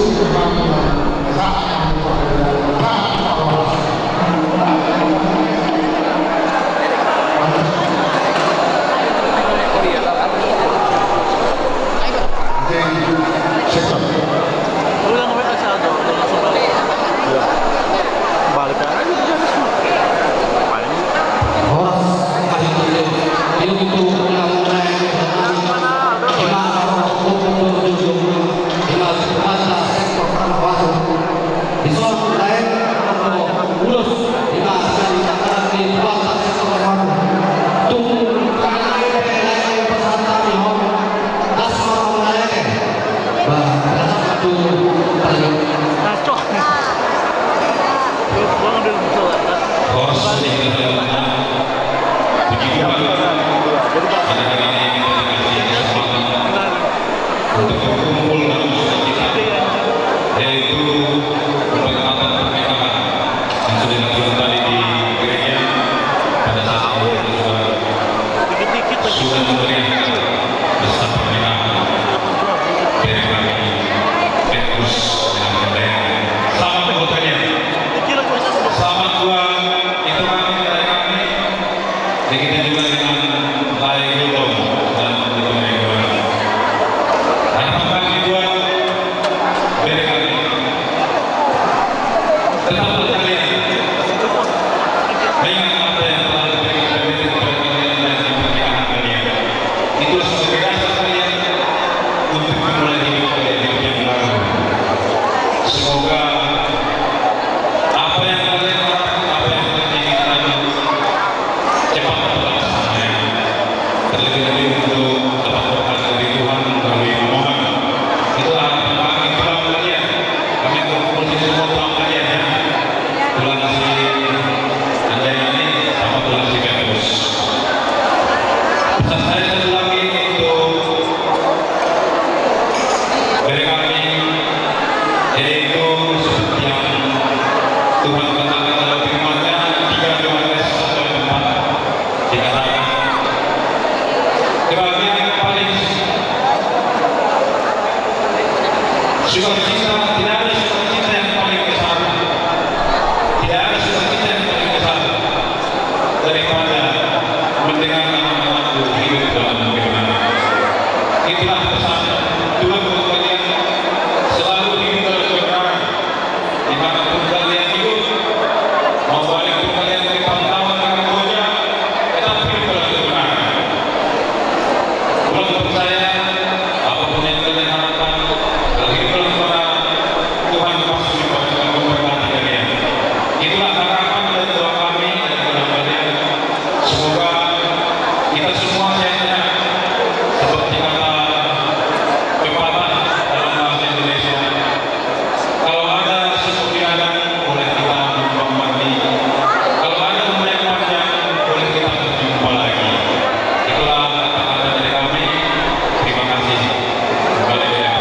semua sehatnya seperti kata pepatah dalam bahasa Indonesia. Kalau ada suku binatang boleh kita menghormati. Kalau ada umur yang panjang boleh kita berjumpa lagi. Itulah kata-kata dari kami. Terima kasih. Kembali ke yang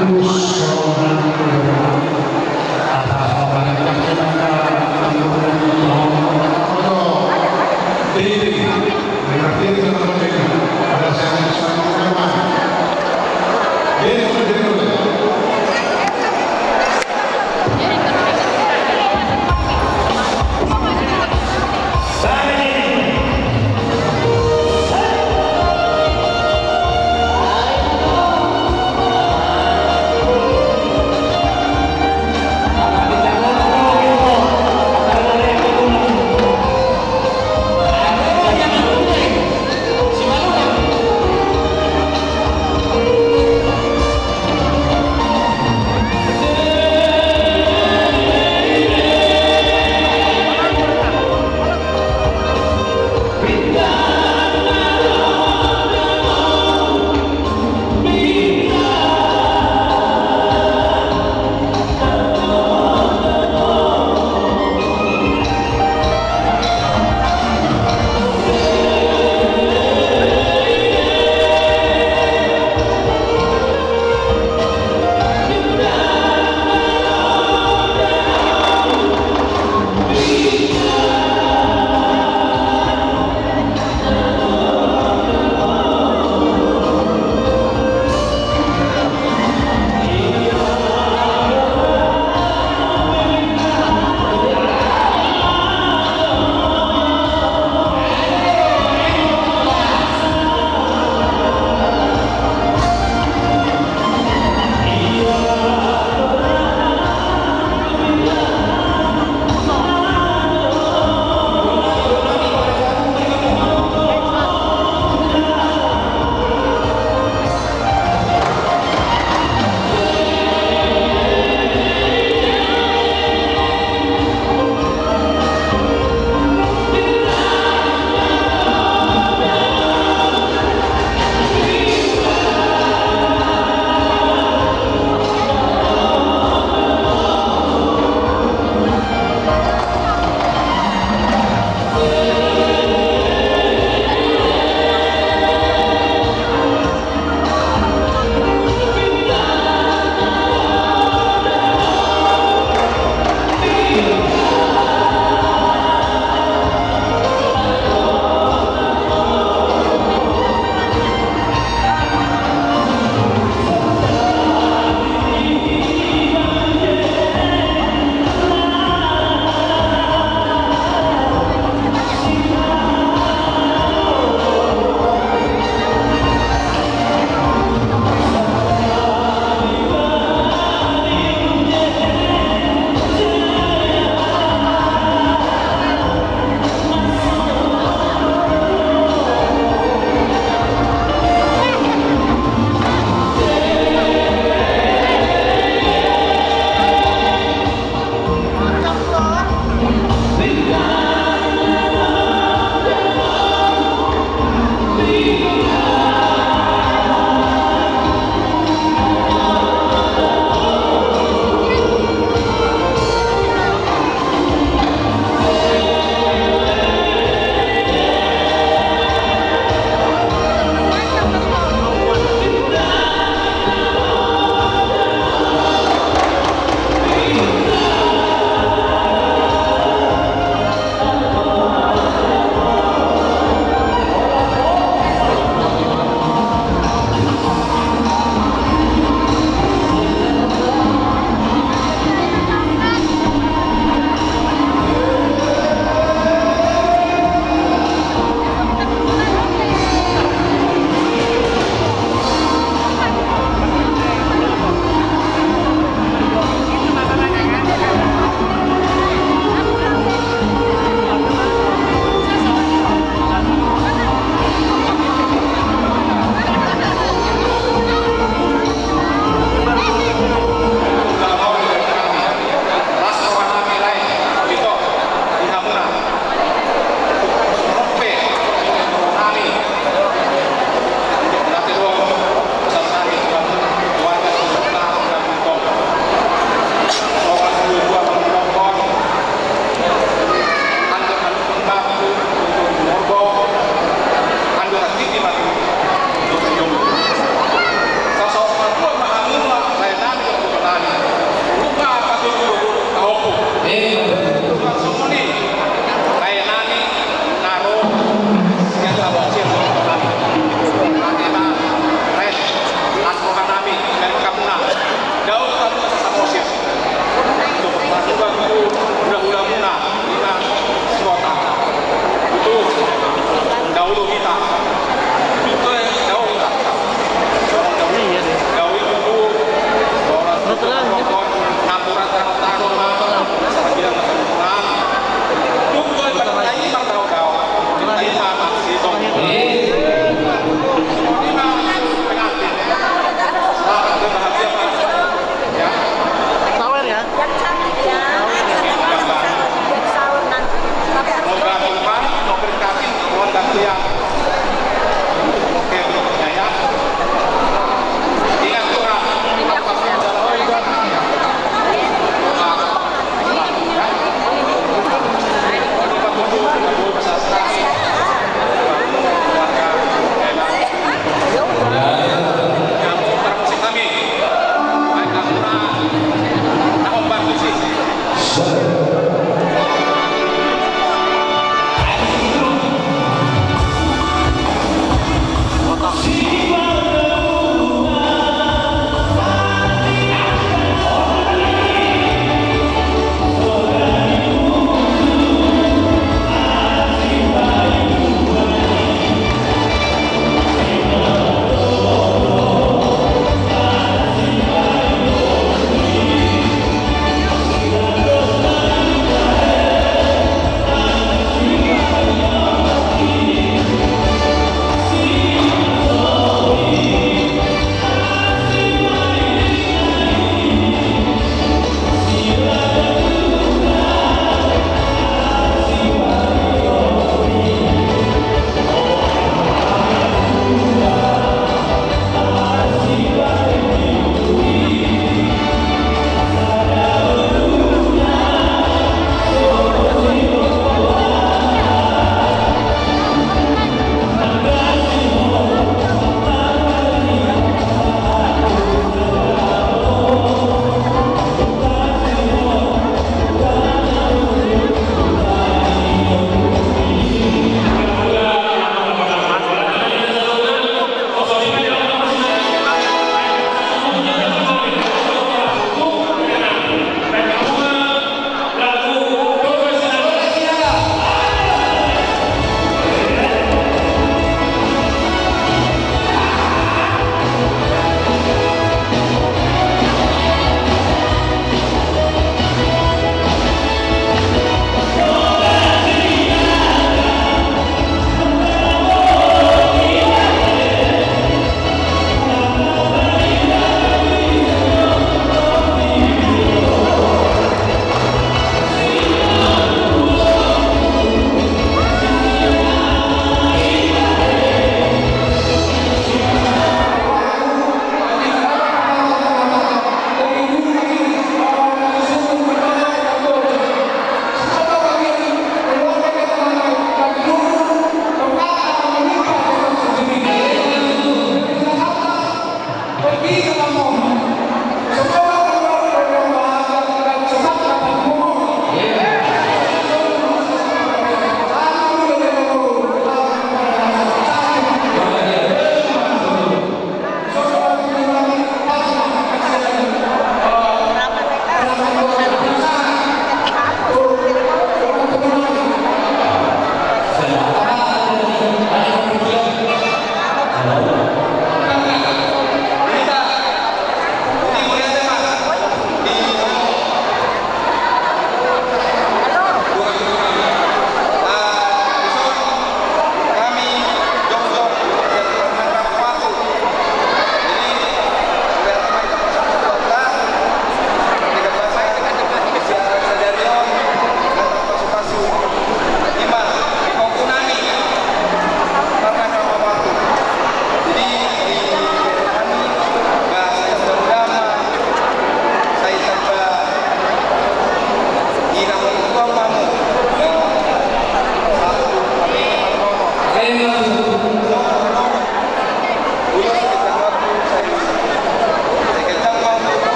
Terus langsung muni kayak nani naro yang sama sih nanti res langsung kanami dan kapuna daun kamu sama sih untuk masukkan itu udah muna kita serota itu dahulu kita itu daun kita daun itu orang nampur antara taruh sama bilang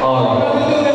Kita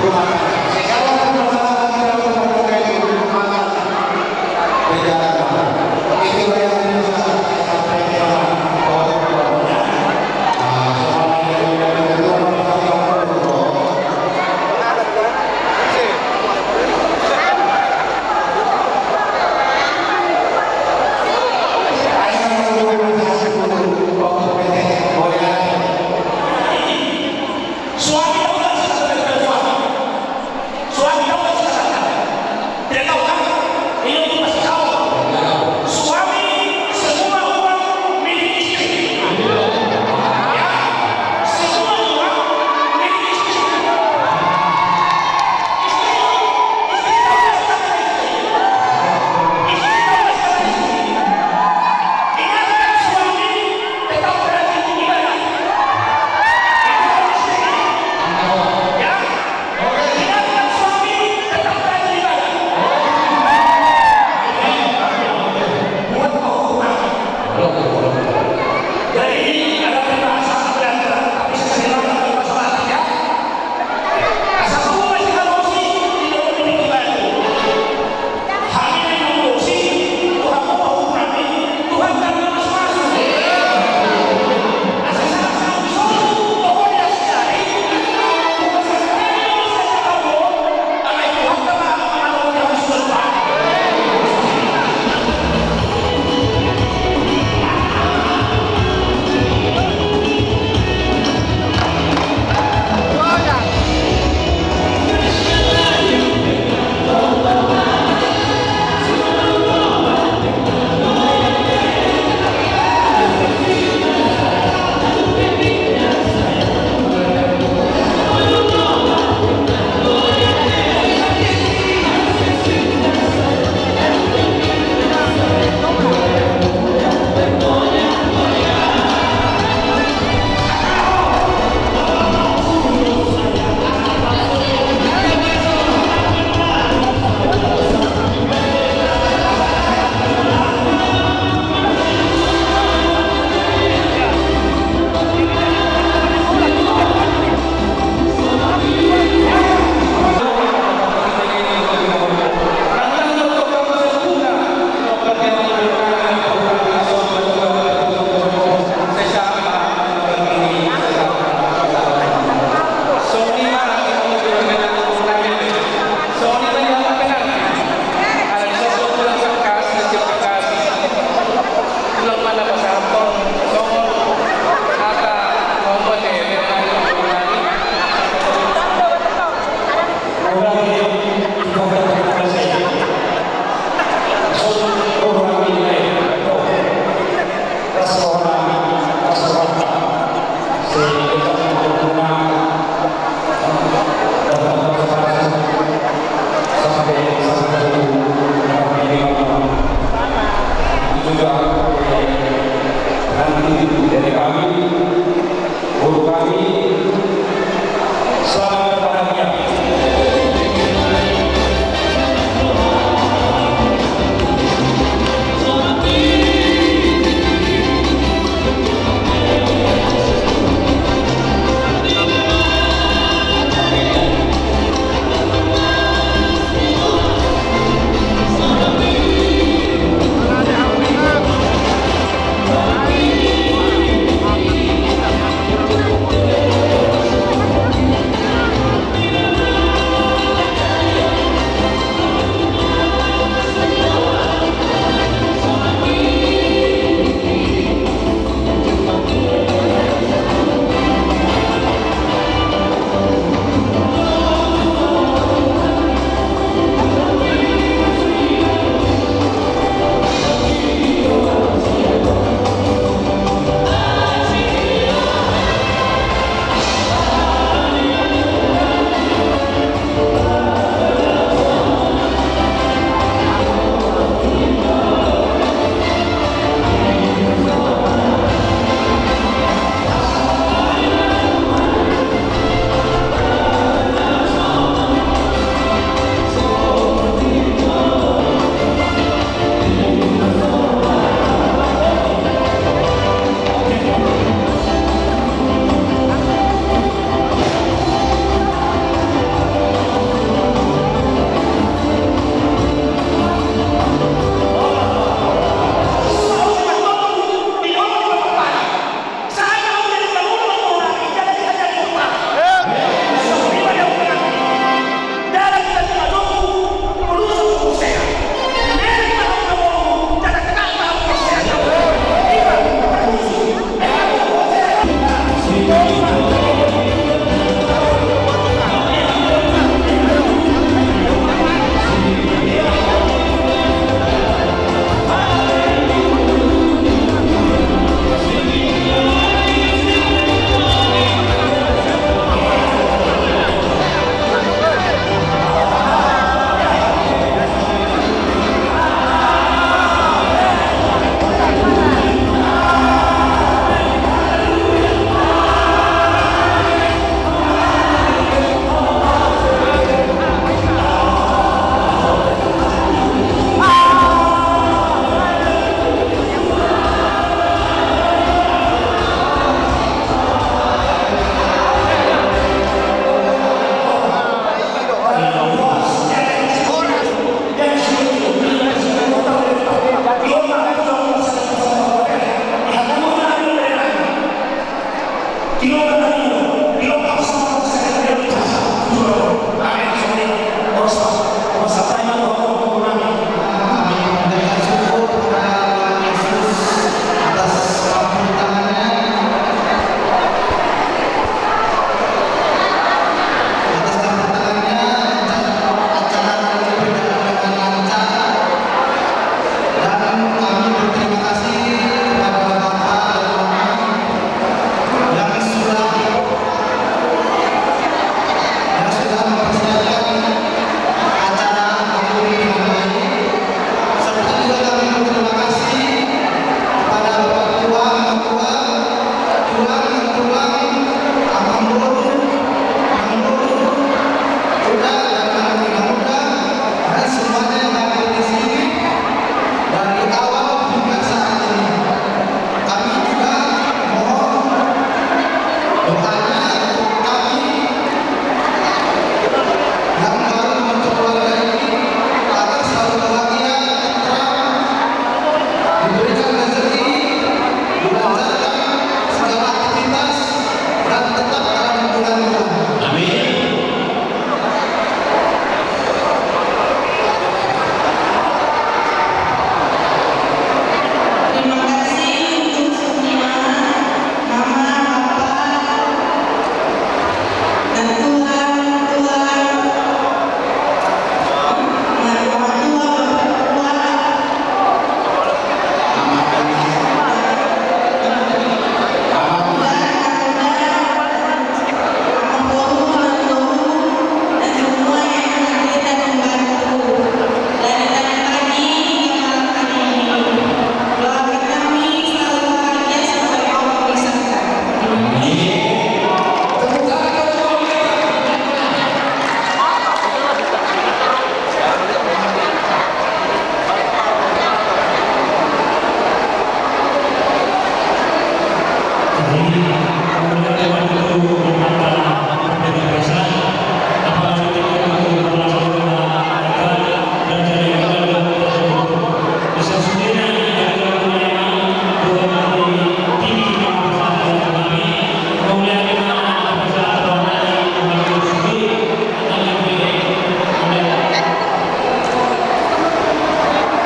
rumah tangga. Segala permasalahan dalam rumah tangga itu maka berjalan baik. Itulah yang bisa saya sampaikan bahwa soal yang kedua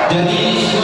Jadi